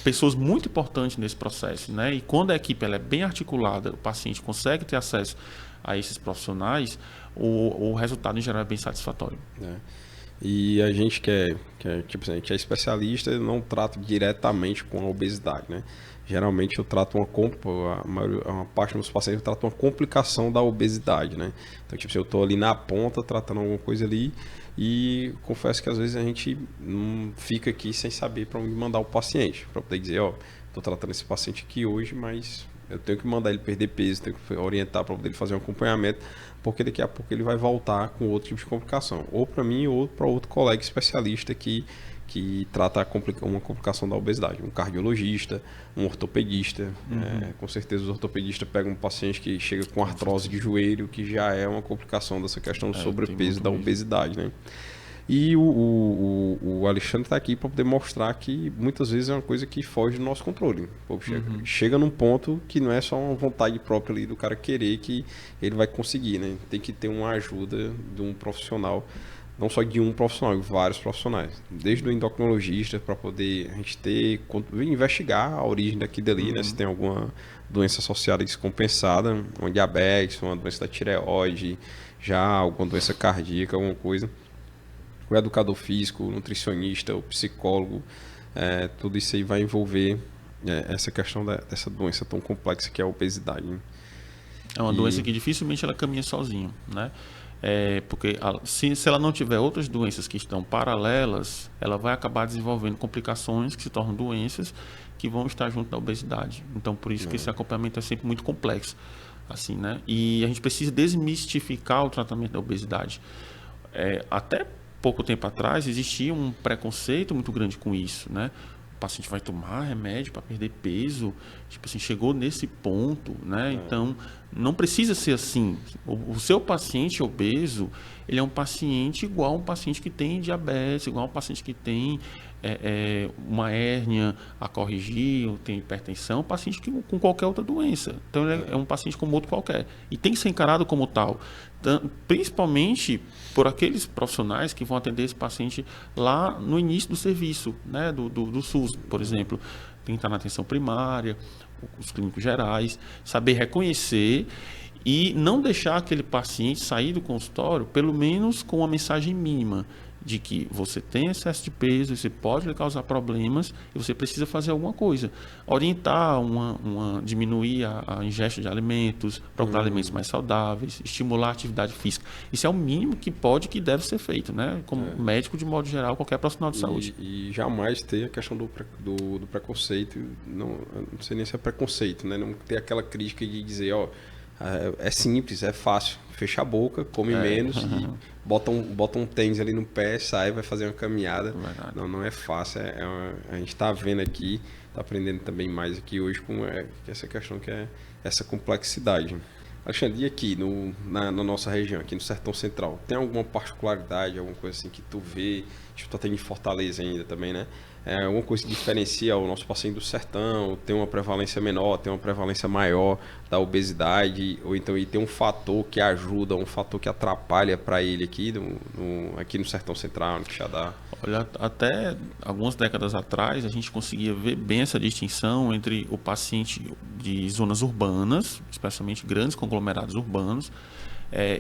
Speaker 2: pessoas muito importantes nesse processo, né? E quando a equipe ela é bem articulada, o paciente consegue ter acesso a esses profissionais, o resultado em geral é bem satisfatório.
Speaker 1: E a gente tipo assim, a gente é especialista, eu não trato diretamente com a obesidade, né? Geralmente eu trato uma parte dos meus pacientes eu trato uma complicação da obesidade, né? Então, tipo assim, eu tô ali na ponta tratando alguma coisa ali e confesso que às vezes a gente não fica aqui sem saber para onde mandar o paciente, para poder dizer, tô tratando esse paciente aqui hoje, mas Eu tenho que mandar ele perder peso, tenho que orientar para poder ele fazer um acompanhamento, porque daqui a pouco ele vai voltar com outro tipo de complicação. Ou para mim, ou para outro colega especialista que trata uma complicação da obesidade. Um cardiologista, um ortopedista. Com certeza os ortopedistas pegam um paciente que chega com artrose de joelho, que já é uma complicação dessa questão do sobrepeso, da obesidade, né? E o Alexandre está aqui para poder mostrar que muitas vezes é uma coisa que foge do nosso controle. Pô, chega num ponto que não é só uma vontade própria ali do cara querer que ele vai conseguir, né? Tem que ter uma ajuda de um profissional, não só de um profissional, de vários profissionais. Desde o endocrinologista, para poder a gente investigar a origem daquilo dali, né? Se tem alguma doença associada descompensada, uma diabetes, uma doença da tireoide, já alguma doença cardíaca, alguma coisa. O educador físico, o nutricionista, o psicólogo, tudo isso aí vai envolver essa questão dessa doença tão complexa que é a obesidade, né?
Speaker 2: É uma doença que dificilmente ela caminha sozinha, né? Porque se ela não tiver outras doenças que estão paralelas, ela vai acabar desenvolvendo complicações que se tornam doenças que vão estar junto da obesidade. Então, por isso que esse acompanhamento é sempre muito complexo, assim, né? E a gente precisa desmistificar o tratamento da obesidade. Até pouco tempo atrás existia um preconceito muito grande com isso, né? O paciente vai tomar remédio para perder peso, tipo assim, chegou nesse ponto, né? Então, não precisa ser assim. O seu paciente obeso, ele é um paciente igual a um paciente que tem diabetes, igual a um paciente que tem uma hérnia a corrigir, ou tem hipertensão, um paciente com qualquer outra doença. Então, ele é um paciente como outro qualquer. E tem que ser encarado como tal. Principalmente por aqueles profissionais que vão atender esse paciente lá no início do serviço, né, do SUS, por exemplo. Tem que estar na atenção primária, os clínicos gerais, saber reconhecer e não deixar aquele paciente sair do consultório, pelo menos com uma mensagem mínima de que você tem excesso de peso, você pode lhe causar problemas e você precisa fazer alguma coisa. Orientar, diminuir a ingesta de alimentos, procurar alimentos mais saudáveis, estimular a atividade física. Isso é o mínimo que pode e que deve ser feito, né? Como médico, de modo geral, qualquer profissional de saúde.
Speaker 1: E jamais ter a questão do preconceito, não sei nem se é preconceito, né? Não ter aquela crítica de dizer, é simples, é fácil. Fecha a boca, come menos e bota um tênis ali no pé, sai, vai fazer uma caminhada. Não é fácil. A gente está vendo aqui, está aprendendo também mais aqui hoje com essa questão que é essa complexidade. Alexandre, e aqui na nossa região, aqui no Sertão Central, tem alguma particularidade, alguma coisa assim que tu vê? Tipo, tu tem em Fortaleza ainda também, né? Alguma coisa que diferencia o nosso paciente do sertão? Tem uma prevalência menor, tem uma prevalência maior da obesidade? Ou então tem um fator que ajuda, um fator que atrapalha para ele aqui no Sertão Central, no Quixadá?
Speaker 2: Olha, até algumas décadas atrás a gente conseguia ver bem essa distinção entre o paciente de zonas urbanas, especialmente grandes conglomerados urbanos,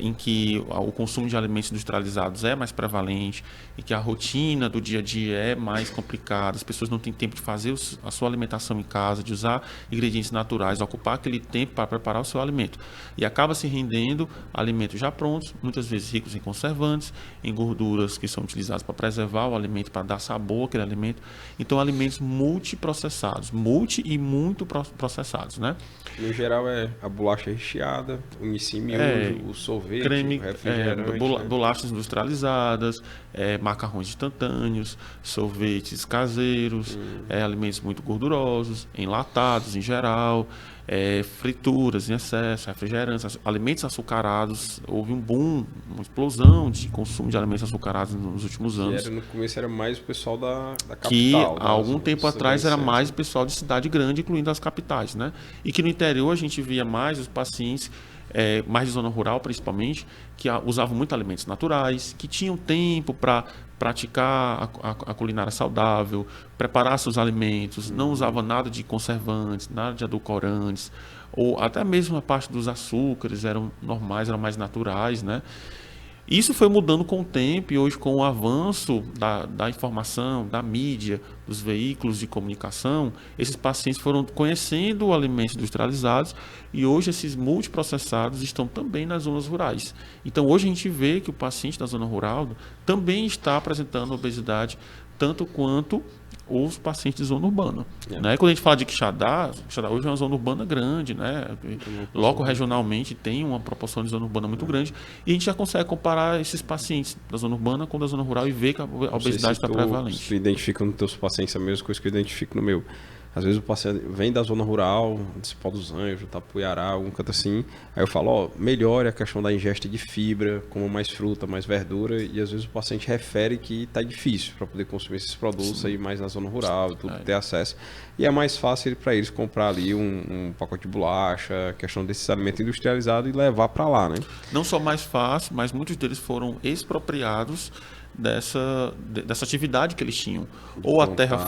Speaker 2: em que o consumo de alimentos industrializados é mais prevalente e que a rotina do dia a dia é mais complicada, as pessoas não têm tempo de fazer a sua alimentação em casa, de usar ingredientes naturais, ocupar aquele tempo para preparar o seu alimento. E acaba se rendendo alimentos já prontos, muitas vezes ricos em conservantes, em gorduras que são utilizadas para preservar o alimento, para dar sabor àquele alimento. Então, alimentos multiprocessados, e muito processados, né?
Speaker 1: No geral é a bolacha recheada, o miojo, o sorvete,
Speaker 2: creme,
Speaker 1: o refrigerante,
Speaker 2: bolachas industrializadas, macarrões instantâneos, sorvetes caseiros, alimentos muito gordurosos, enlatados em geral, frituras em excesso, refrigerantes, alimentos açucarados. Houve um boom, uma explosão de consumo de alimentos açucarados nos últimos anos.
Speaker 1: No começo era mais o pessoal da capital.
Speaker 2: Que há algum tempo atrás era mais o pessoal de cidade grande, incluindo as capitais, né? E que no interior a gente via mais os pacientes, mais de zona rural principalmente, que usavam muito alimentos naturais, que tinham tempo para praticar a culinária saudável, preparar seus alimentos, não usava nada de conservantes, nada de edulcorantes, ou até mesmo a parte dos açúcares eram normais, eram mais naturais, né? Isso foi mudando com o tempo e hoje com o avanço da informação, da mídia, dos veículos de comunicação, esses pacientes foram conhecendo alimentos industrializados e hoje esses multiprocessados estão também nas zonas rurais. Então hoje a gente vê que o paciente da zona rural também está apresentando obesidade tanto quanto os pacientes de zona urbana. Né? Quando a gente fala de Quixadá hoje é uma zona urbana grande, né? Logo regionalmente tem uma proporção de zona urbana muito grande, e a gente já consegue comparar esses pacientes da zona urbana com da zona rural e ver que a obesidade está prevalente.
Speaker 1: Tu identifica nos teus pacientes a mesma coisa que eu identifico no meu. Às vezes o paciente vem da zona rural, de Cipó dos Anjos, Tapuiará, algum canto assim. Aí eu falo, melhore a questão da ingesta de fibra, como mais fruta, mais verdura. E às vezes o paciente refere que está difícil para poder consumir esses produtos aí mais na zona rural, tudo ter acesso. E é mais fácil para eles comprar ali um pacote de bolacha, a questão desses alimentos industrializados e levar para lá, né?
Speaker 2: Não só mais fácil, mas muitos deles foram expropriados dessa atividade que eles tinham. Ou a terra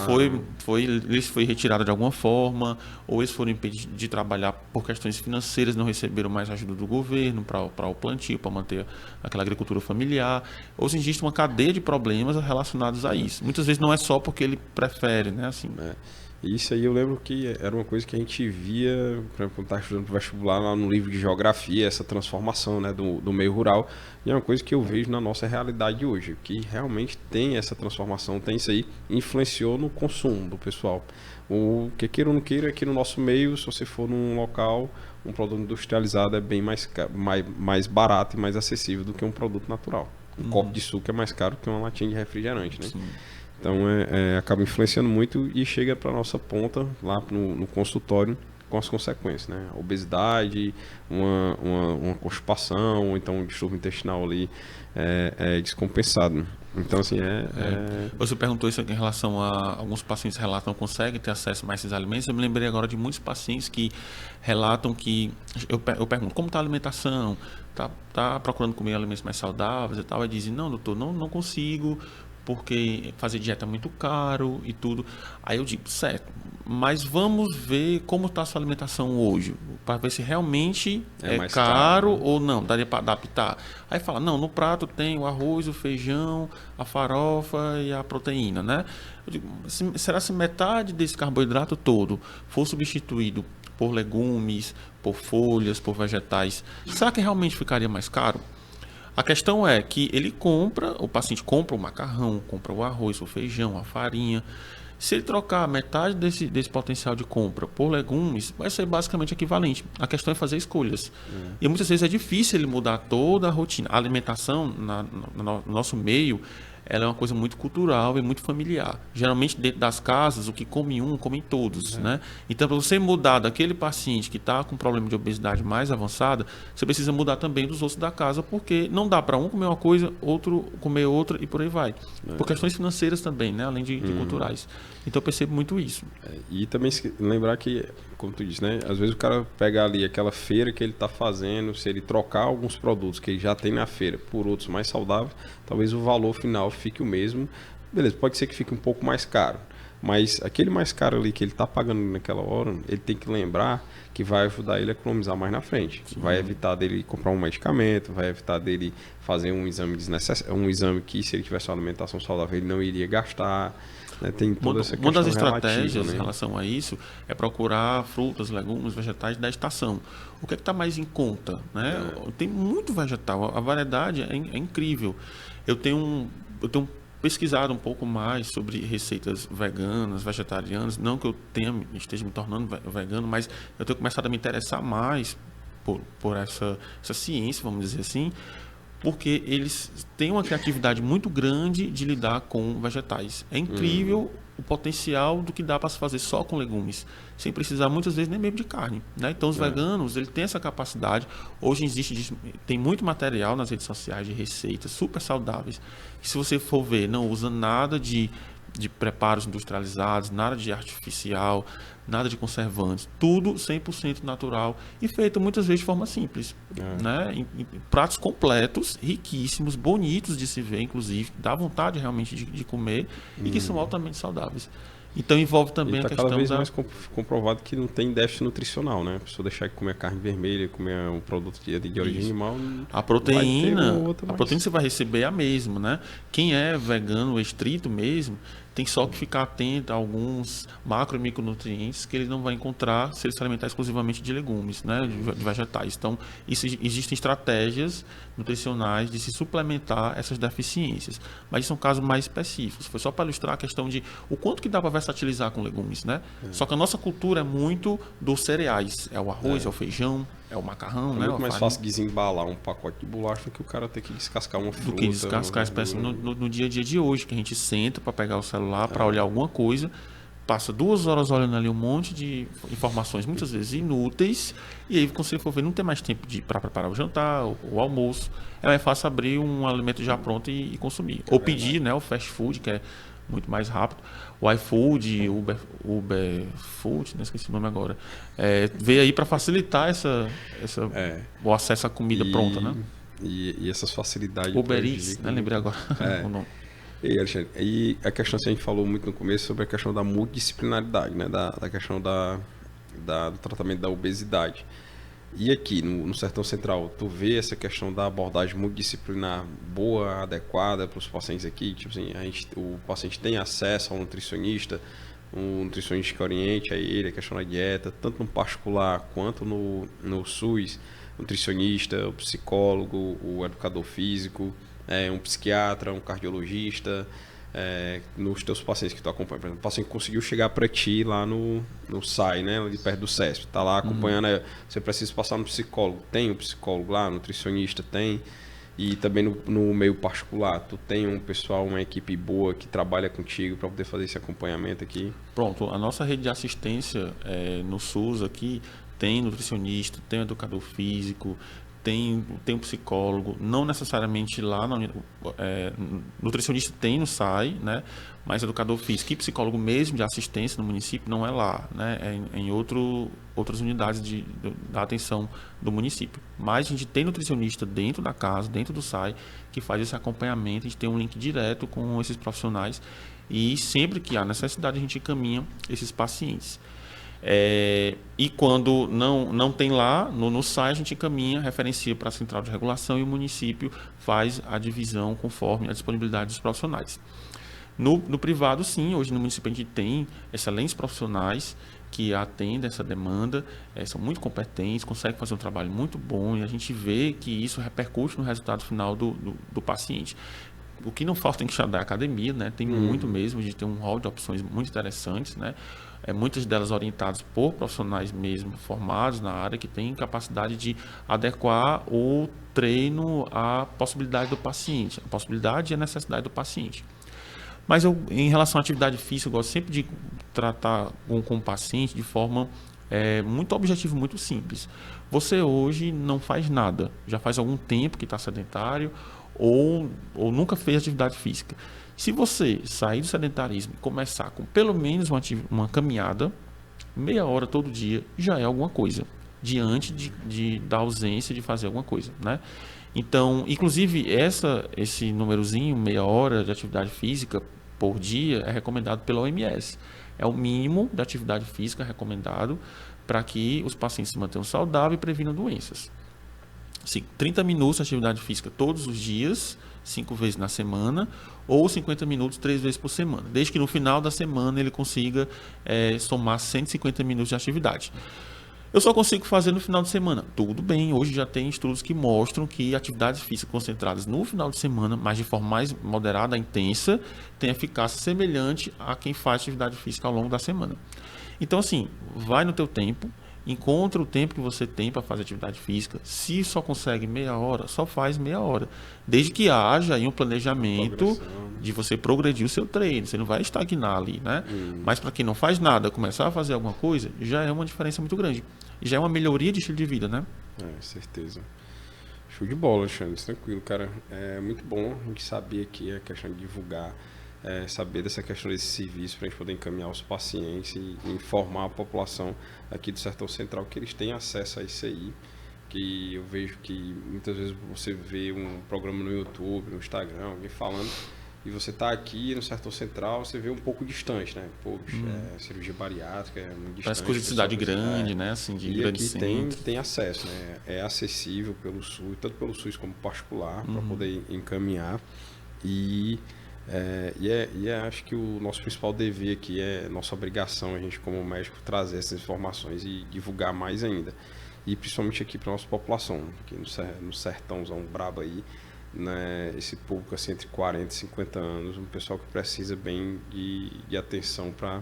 Speaker 2: lhes foi retirada de alguma forma, ou eles foram impedidos de trabalhar por questões financeiras, não receberam mais ajuda do governo para o plantio, para manter aquela agricultura familiar. Ou seja, existe uma cadeia de problemas relacionados a isso. Muitas vezes não é só porque ele prefere, né? Assim.
Speaker 1: Isso aí eu lembro que era uma coisa que a gente via, por exemplo, quando estava estudando para o vestibular, lá no livro de geografia, essa transformação, né, do meio rural. E é uma coisa que eu vejo na nossa realidade hoje, que realmente tem essa transformação, tem isso aí, influenciou no consumo do pessoal. O que queira ou não queira, aqui no nosso meio, se você for num local, um produto industrializado é bem mais barato e mais acessível do que um produto natural. Um copo de suco é mais caro que uma latinha de refrigerante, né? Sim. Então, acaba influenciando muito e chega para a nossa ponta, lá no consultório, com as consequências, né? Obesidade, uma constipação, ou então um distúrbio intestinal ali descompensado. Então, assim,
Speaker 2: Você perguntou isso em relação a alguns pacientes relatam que conseguem ter acesso a mais esses alimentos. Eu me lembrei agora de muitos pacientes que relatam que... Eu pergunto, como está a alimentação? Tá procurando comer alimentos mais saudáveis e tal? Aí dizem, não, doutor, não consigo, porque fazer dieta é muito caro e tudo. Aí eu digo, certo, mas vamos ver como está a sua alimentação hoje, para ver se realmente é caro ou não, daria para adaptar. Aí fala, não, no prato tem o arroz, o feijão, a farofa e a proteína, né? Eu digo, será se metade desse carboidrato todo for substituído por legumes, por folhas, por vegetais, será que realmente ficaria mais caro? A questão é que o paciente compra o macarrão, compra o arroz, o feijão, a farinha. Se ele trocar metade desse potencial de compra por legumes, vai ser basicamente equivalente. A questão é fazer escolhas. E muitas vezes é difícil ele mudar toda a rotina. A alimentação, no nosso meio, ela é uma coisa muito cultural e muito familiar. Geralmente, dentro das casas, o que come um, comem todos, né? Então, para você mudar daquele paciente que está com problema de obesidade mais avançada, você precisa mudar também dos outros da casa, porque não dá para um comer uma coisa, outro comer outra e por aí vai. Por questões financeiras também, né? Além de culturais. Então, eu percebo muito isso.
Speaker 1: E também lembrar que, como tu disse, né? Às vezes o cara pega ali aquela feira que ele está fazendo, se ele trocar alguns produtos que ele já tem na feira por outros mais saudáveis, talvez o valor final fique o mesmo. Beleza, pode ser que fique um pouco mais caro, mas aquele mais caro ali que ele está pagando naquela hora, ele tem que lembrar que vai ajudar ele a economizar mais na frente. Sim. Vai evitar dele comprar um medicamento, vai evitar dele fazer um exame desnecessário, um exame que, se ele tivesse uma alimentação saudável, ele não iria gastar. Né? Tem toda essa questão.
Speaker 2: Uma das estratégias
Speaker 1: relativa, né?
Speaker 2: em relação a isso é procurar frutas, legumes, vegetais da estação. O que é que está mais em conta? Né? Tem muito vegetal, a variedade é incrível. Eu tenho pesquisado um pouco mais sobre receitas veganas, vegetarianas. Não que eu esteja me tornando vegano, mas eu tenho começado a me interessar mais por essa ciência, vamos dizer assim, porque eles têm uma criatividade muito grande de lidar com vegetais. É incrível o potencial do que dá para se fazer só com legumes, sem precisar muitas vezes nem mesmo de carne, né? Então os veganos, ele tem essa capacidade. Hoje tem muito material nas redes sociais de receitas super saudáveis, que, se você for ver, não usa nada de preparos industrializados, nada de artificial, nada de conservantes, tudo 100% natural e feito muitas vezes de forma simples, né? Em pratos completos, riquíssimos, bonitos de se ver, inclusive, dá vontade realmente de comer e que são altamente saudáveis. Então envolve
Speaker 1: E
Speaker 2: também a
Speaker 1: está cada
Speaker 2: questão
Speaker 1: vez
Speaker 2: da...
Speaker 1: mais comprovado que não tem déficit nutricional, né? A pessoa deixar de comer carne vermelha, comer um produto de origem
Speaker 2: Isso.
Speaker 1: animal,
Speaker 2: A
Speaker 1: vai ter uma
Speaker 2: proteína,
Speaker 1: ou outra
Speaker 2: a
Speaker 1: mais.
Speaker 2: proteína que você vai receber é a mesma, né? Quem é vegano estrito mesmo, tem só que ficar atento a alguns macro e micronutrientes que ele não vai encontrar se ele se alimentar exclusivamente de legumes, né? De vegetais. Então, existem estratégias nutricionais de se suplementar essas deficiências. Mas são casos mais específicos. Foi só para ilustrar a questão de o quanto que dá para versatilizar com legumes, né? Só que a nossa cultura é muito dos cereais. É o arroz, é o feijão, é o macarrão,
Speaker 1: É
Speaker 2: né?
Speaker 1: muito
Speaker 2: A
Speaker 1: mais
Speaker 2: farinha.
Speaker 1: fácil desembalar um pacote de bolacha do que o cara ter que descascar uma
Speaker 2: Do
Speaker 1: fruta,
Speaker 2: que descascar
Speaker 1: uma
Speaker 2: as peças
Speaker 1: verdura.
Speaker 2: no dia a dia de hoje, que a gente senta para pegar o celular, para olhar alguma coisa, passa 2 horas olhando ali um monte de informações, muitas vezes inúteis, e aí, quando você for ver, não tem mais tempo para preparar o jantar, o almoço. É mais fácil abrir um alimento já pronto e consumir. Ou pedir, né, o fast food, que é muito mais rápido. O iFood, Uber Food, não esqueci o nome agora. Veio aí para facilitar o acesso à comida pronta, né?
Speaker 1: E essas facilidades
Speaker 2: Uber Eats,
Speaker 1: prejudicam
Speaker 2: né? Lembrei agora o nome.
Speaker 1: E, Alexandre, e a questão que a gente falou muito no começo sobre a questão da multidisciplinaridade, né? Da questão do tratamento da obesidade. E aqui no Sertão Central, tu vê essa questão da abordagem multidisciplinar boa, adequada para os pacientes aqui? Tipo assim, o paciente tem acesso a um nutricionista que oriente a ele, a questão da dieta, tanto no particular quanto no SUS, nutricionista, o psicólogo, o educador físico, um psiquiatra, um cardiologista, nos teus pacientes que tu acompanha. Por exemplo, o paciente conseguiu chegar para ti lá no SAI, né, ali perto do CESP, tá lá acompanhando, você precisa passar no psicólogo, tem o psicólogo lá, nutricionista tem, e também no meio particular, tu tem um pessoal, uma equipe boa que trabalha contigo para poder fazer esse acompanhamento aqui?
Speaker 2: Pronto, a nossa rede de assistência no SUS aqui tem nutricionista, tem educador físico, tem um psicólogo, não necessariamente lá na nutricionista tem no SAI, né? Mas educador físico e psicólogo mesmo de assistência no município não é lá, né? É em outras unidades da atenção do município. Mas a gente tem nutricionista dentro da casa, dentro do SAI, que faz esse acompanhamento, a gente tem um link direto com esses profissionais e sempre que há necessidade a gente encaminha esses pacientes. E quando não tem lá, no SAI a gente encaminha, referencia para a central de regulação e o município faz a divisão conforme a disponibilidade dos profissionais. No privado, sim, hoje no município a gente tem excelentes profissionais que atendem essa demanda, são muito competentes, conseguem fazer um trabalho muito bom e a gente vê que isso repercute no resultado final do paciente. O que não falta em Quixadá é academia, né? Tem muito mesmo, a gente tem um hall de opções muito interessantes, né? Muitas delas orientadas por profissionais mesmo formados na área que têm capacidade de adequar o treino à possibilidade do paciente, a possibilidade e a necessidade do paciente. Mas em relação à atividade física, eu gosto sempre de tratar com o paciente de forma muito objetiva, muito simples. Você hoje não faz nada, já faz algum tempo que está sedentário ou nunca fez atividade física. Se você sair do sedentarismo e começar com pelo menos uma caminhada, meia hora todo dia, já é alguma coisa, diante da ausência de fazer alguma coisa, né? Então, inclusive, esse númerozinho, meia hora de atividade física por dia, é recomendado pela OMS. É o mínimo de atividade física recomendado para que os pacientes se mantenham saudáveis e previnam doenças. 30 minutos de atividade física todos os dias, 5 vezes na semana, ou 50 minutos 3 vezes por semana, desde que no final da semana ele consiga somar 150 minutos de atividade. Eu só consigo fazer no final de semana. Tudo bem, hoje já tem estudos que mostram que atividades físicas concentradas no final de semana, mas de forma mais moderada, intensa, tem eficácia semelhante a quem faz atividade física ao longo da semana. Então, assim, vai no teu tempo, encontra o tempo que você tem para fazer atividade física. Se só consegue meia hora, só faz meia hora. Desde que haja aí um planejamento de você progredir o seu treino. Você não vai estagnar ali, né? Mas para quem não faz nada, começar a fazer alguma coisa, já é uma diferença muito grande. E já é uma melhoria de estilo de vida, né?
Speaker 1: Certeza. Show de bola, Alexandre. Tranquilo, cara. É muito bom a gente saber aqui a questão de divulgar, saber dessa questão desse serviço para a gente poder encaminhar os pacientes e informar a população aqui do Sertão Central que eles têm acesso a isso aí. Que eu vejo que muitas vezes você vê um programa no YouTube, no Instagram, alguém falando, e você está aqui no Sertão Central, você vê um pouco distante, né? Poxa, cirurgia bariátrica é muito distante.
Speaker 2: Parece coisa de cidade grande, né? Assim, de grande
Speaker 1: aqui
Speaker 2: centro.
Speaker 1: tem acesso, né? É acessível pelo SUS, tanto pelo SUS como particular, para poder encaminhar. E acho que o nosso principal dever aqui nossa obrigação, a gente como médico, trazer essas informações e divulgar mais ainda. E principalmente aqui para a nossa população, aqui no sertãozão brabo aí, né, esse público assim, entre 40 e 50 anos, um pessoal que precisa bem de atenção para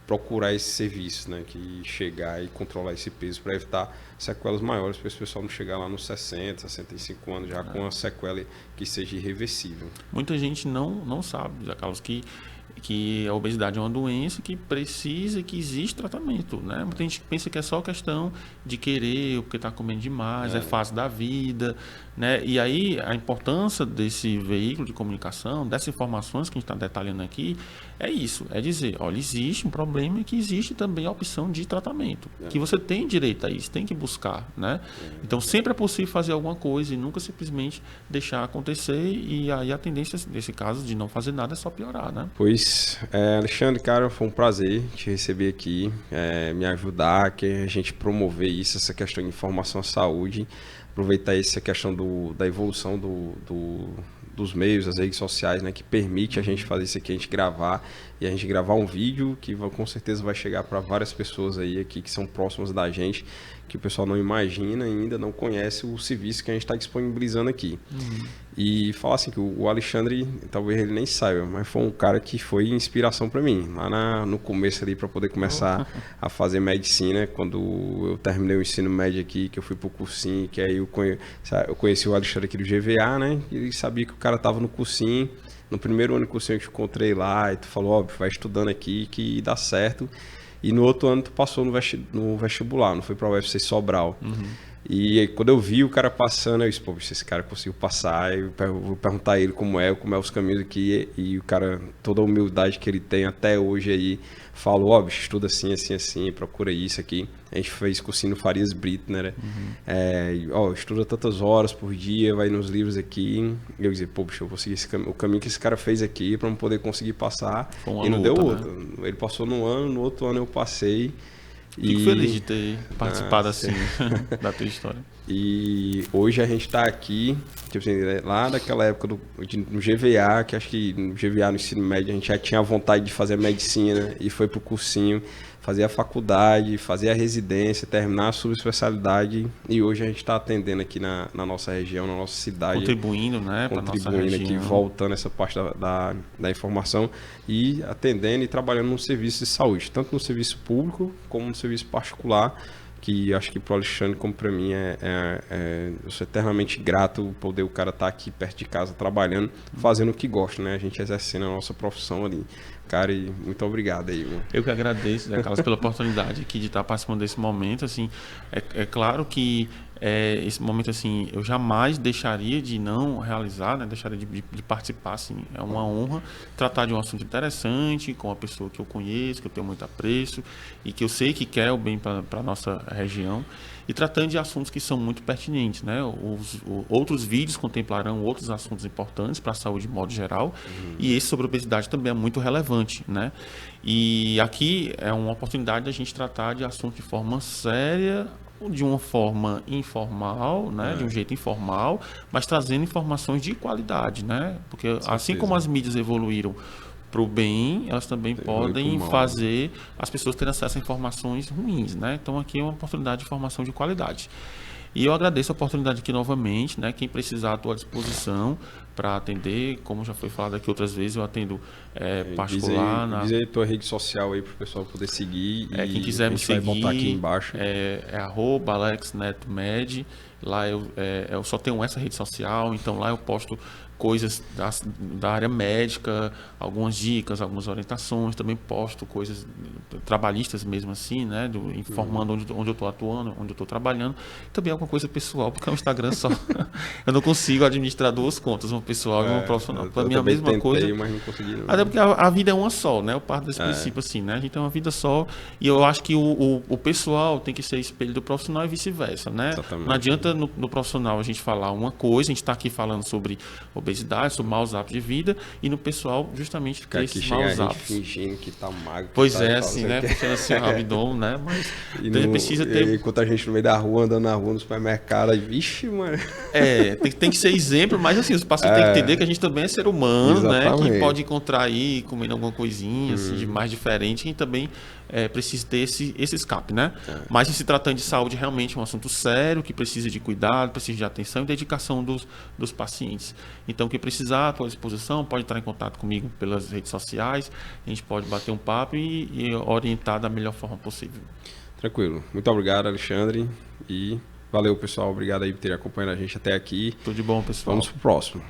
Speaker 1: procurar esse serviço, né, que chegar e controlar esse peso para evitar sequelas maiores, para esse pessoal não chegar lá nos 60, 65 anos já com uma sequela que seja irreversível.
Speaker 2: Muita gente não sabe, Zé Carlos, que a obesidade é uma doença que precisa, que existe tratamento, né? Muita gente pensa que é só questão de querer, porque está comendo demais, é fase da vida, né? E aí a importância desse veículo de comunicação, dessas informações que a gente está detalhando aqui, é isso, é dizer, olha, existe um problema e que existe também a opção de tratamento, que você tem direito a isso, tem que buscar, né? Então sempre é possível fazer alguma coisa e nunca simplesmente deixar acontecer, e aí a tendência nesse caso de não fazer nada é só piorar, né?
Speaker 1: Pois, Alexandre, cara, foi um prazer te receber aqui, me ajudar, que a gente promover isso, essa questão de informação à saúde, aproveitar essa questão da evolução dos meios, das redes sociais, né, que permite a gente fazer isso aqui, a gente gravar um vídeo que com certeza vai chegar para várias pessoas aí aqui que são próximas da gente, que o pessoal não imagina ainda, não conhece o serviço que a gente está disponibilizando aqui. E falar assim que o Alexandre, talvez ele nem saiba, mas foi um cara que foi inspiração para mim, lá no começo ali, para poder começar a fazer medicina, quando eu terminei o ensino médio aqui, que eu fui pro cursinho, que aí eu conheci o Alexandre aqui do GVA, né, e sabia que o cara tava no cursinho. No primeiro ano do cursinho eu te encontrei lá e tu falou, óbvio, vai estudando aqui que dá certo. E no outro ano tu passou no vestibular, não foi para o UFC Sobral. E aí, quando eu vi o cara passando, eu disse, pô, se esse cara conseguiu passar, eu vou perguntar a ele como é os caminhos aqui. E o cara, toda a humildade que ele tem até hoje aí, falou, ó, bicho, estuda assim, assim, assim, procura isso aqui. A gente fez cursinho no Farias Brito, né? Estuda tantas horas por dia, vai nos livros aqui. E eu disse, pô, bicho, eu vou seguir o caminho que esse cara fez aqui para eu poder conseguir passar. E não deu outro. Né? Ele passou num ano, no outro ano eu passei.
Speaker 2: Fico feliz de ter participado assim da tua história.
Speaker 1: E hoje a gente está aqui, tipo assim, lá daquela época no GVA, que acho que no GVA, no ensino médio, a gente já tinha vontade de fazer medicina e foi pro cursinho, fazer a faculdade, fazer a residência, terminar a subespecialidade, e hoje a gente está atendendo aqui na nossa região, na nossa cidade.
Speaker 2: Contribuindo, né, para nossa região.
Speaker 1: Aqui, voltando essa parte da informação e atendendo e trabalhando no serviço de saúde, tanto no serviço público como no serviço particular, que acho que para o Alexandre, como para mim, eu sou eternamente grato poder o cara estar aqui perto de casa trabalhando, fazendo o que gosta, né? A gente exercendo a nossa profissão ali. Cara, e muito obrigado aí, mano.
Speaker 2: Eu que agradeço, né, Carlos, pela oportunidade aqui de estar participando desse momento, assim, é claro que esse momento, assim, eu jamais deixaria de não realizar, né, deixaria de participar, assim, é uma honra tratar de um assunto interessante, com uma pessoa que eu conheço, que eu tenho muito apreço e que eu sei que quer o bem para a nossa região, e tratando de assuntos que são muito pertinentes, né? Outros vídeos contemplarão outros assuntos importantes para a saúde de modo geral, e esse sobre obesidade também é muito relevante, né? E aqui é uma oportunidade da gente tratar de assuntos de forma séria, de uma forma informal, né? De um jeito informal, mas trazendo informações de qualidade, né? Porque assim como as mídias evoluíram para o bem, elas também podem fazer as pessoas terem acesso a informações ruins, né? Então aqui é uma oportunidade de informação de qualidade. E eu agradeço a oportunidade aqui novamente, né? Quem precisar, estou à disposição para atender. Como já foi falado aqui outras vezes, eu atendo particular.
Speaker 1: Diz aí tua rede social aí para o pessoal poder seguir.
Speaker 2: Quem quiser me seguir,
Speaker 1: vai botar aqui embaixo.
Speaker 2: @AlexNetoMed. Lá eu só tenho essa rede social, então lá eu posto coisas da área médica, algumas dicas, algumas orientações, também posto coisas trabalhistas mesmo assim, né, informando onde eu estou atuando, onde eu estou trabalhando, também alguma coisa pessoal, porque é um Instagram só. Eu não consigo administrar duas contas, uma pessoal e uma profissional. Para mim é a mesma coisa.
Speaker 1: Mas não consegui, não.
Speaker 2: Até porque a vida é uma só, né? Eu parto desse princípio assim, né? A gente tem uma vida só e eu acho que o pessoal tem que ser espelho do profissional e vice-versa, né? Exatamente. Não adianta no profissional a gente falar uma coisa, a gente está aqui falando sobre obesidade, sobre maus hábitos de vida, e no pessoal justamente
Speaker 1: Ficar
Speaker 2: ter
Speaker 1: aqui,
Speaker 2: esses
Speaker 1: chegar a
Speaker 2: maus
Speaker 1: gente
Speaker 2: hábitos.
Speaker 1: fingindo que tá magro.
Speaker 2: Pois
Speaker 1: tá,
Speaker 2: é,
Speaker 1: tá,
Speaker 2: assim,
Speaker 1: não sei
Speaker 2: né?
Speaker 1: o quê.
Speaker 2: Puxando assim o abdômen, né? Mas
Speaker 1: E
Speaker 2: então a gente precisa ter.
Speaker 1: enquanto a gente no meio da rua, andando na rua, no supermercado, aí, vixe, mano.
Speaker 2: Tem que ser exemplo, mas assim, os pacientes têm que entender que a gente também é ser humano, né? Que
Speaker 1: Exatamente.
Speaker 2: pode encontrar aí, comendo alguma coisinha assim, de mais diferente, e também precisa ter esse escape, né? Mas em se tratando de saúde, realmente é um assunto sério, que precisa de cuidado, precisa de atenção e dedicação dos pacientes. Então, quem precisar, estou à disposição, pode entrar em contato comigo pelas redes sociais, a gente pode bater um papo e orientar da melhor forma possível.
Speaker 1: Tranquilo. Muito obrigado, Alexandre. E valeu, pessoal. Obrigado aí por ter acompanhado a gente até aqui.
Speaker 2: Tudo de bom, pessoal.
Speaker 1: Vamos pro próximo.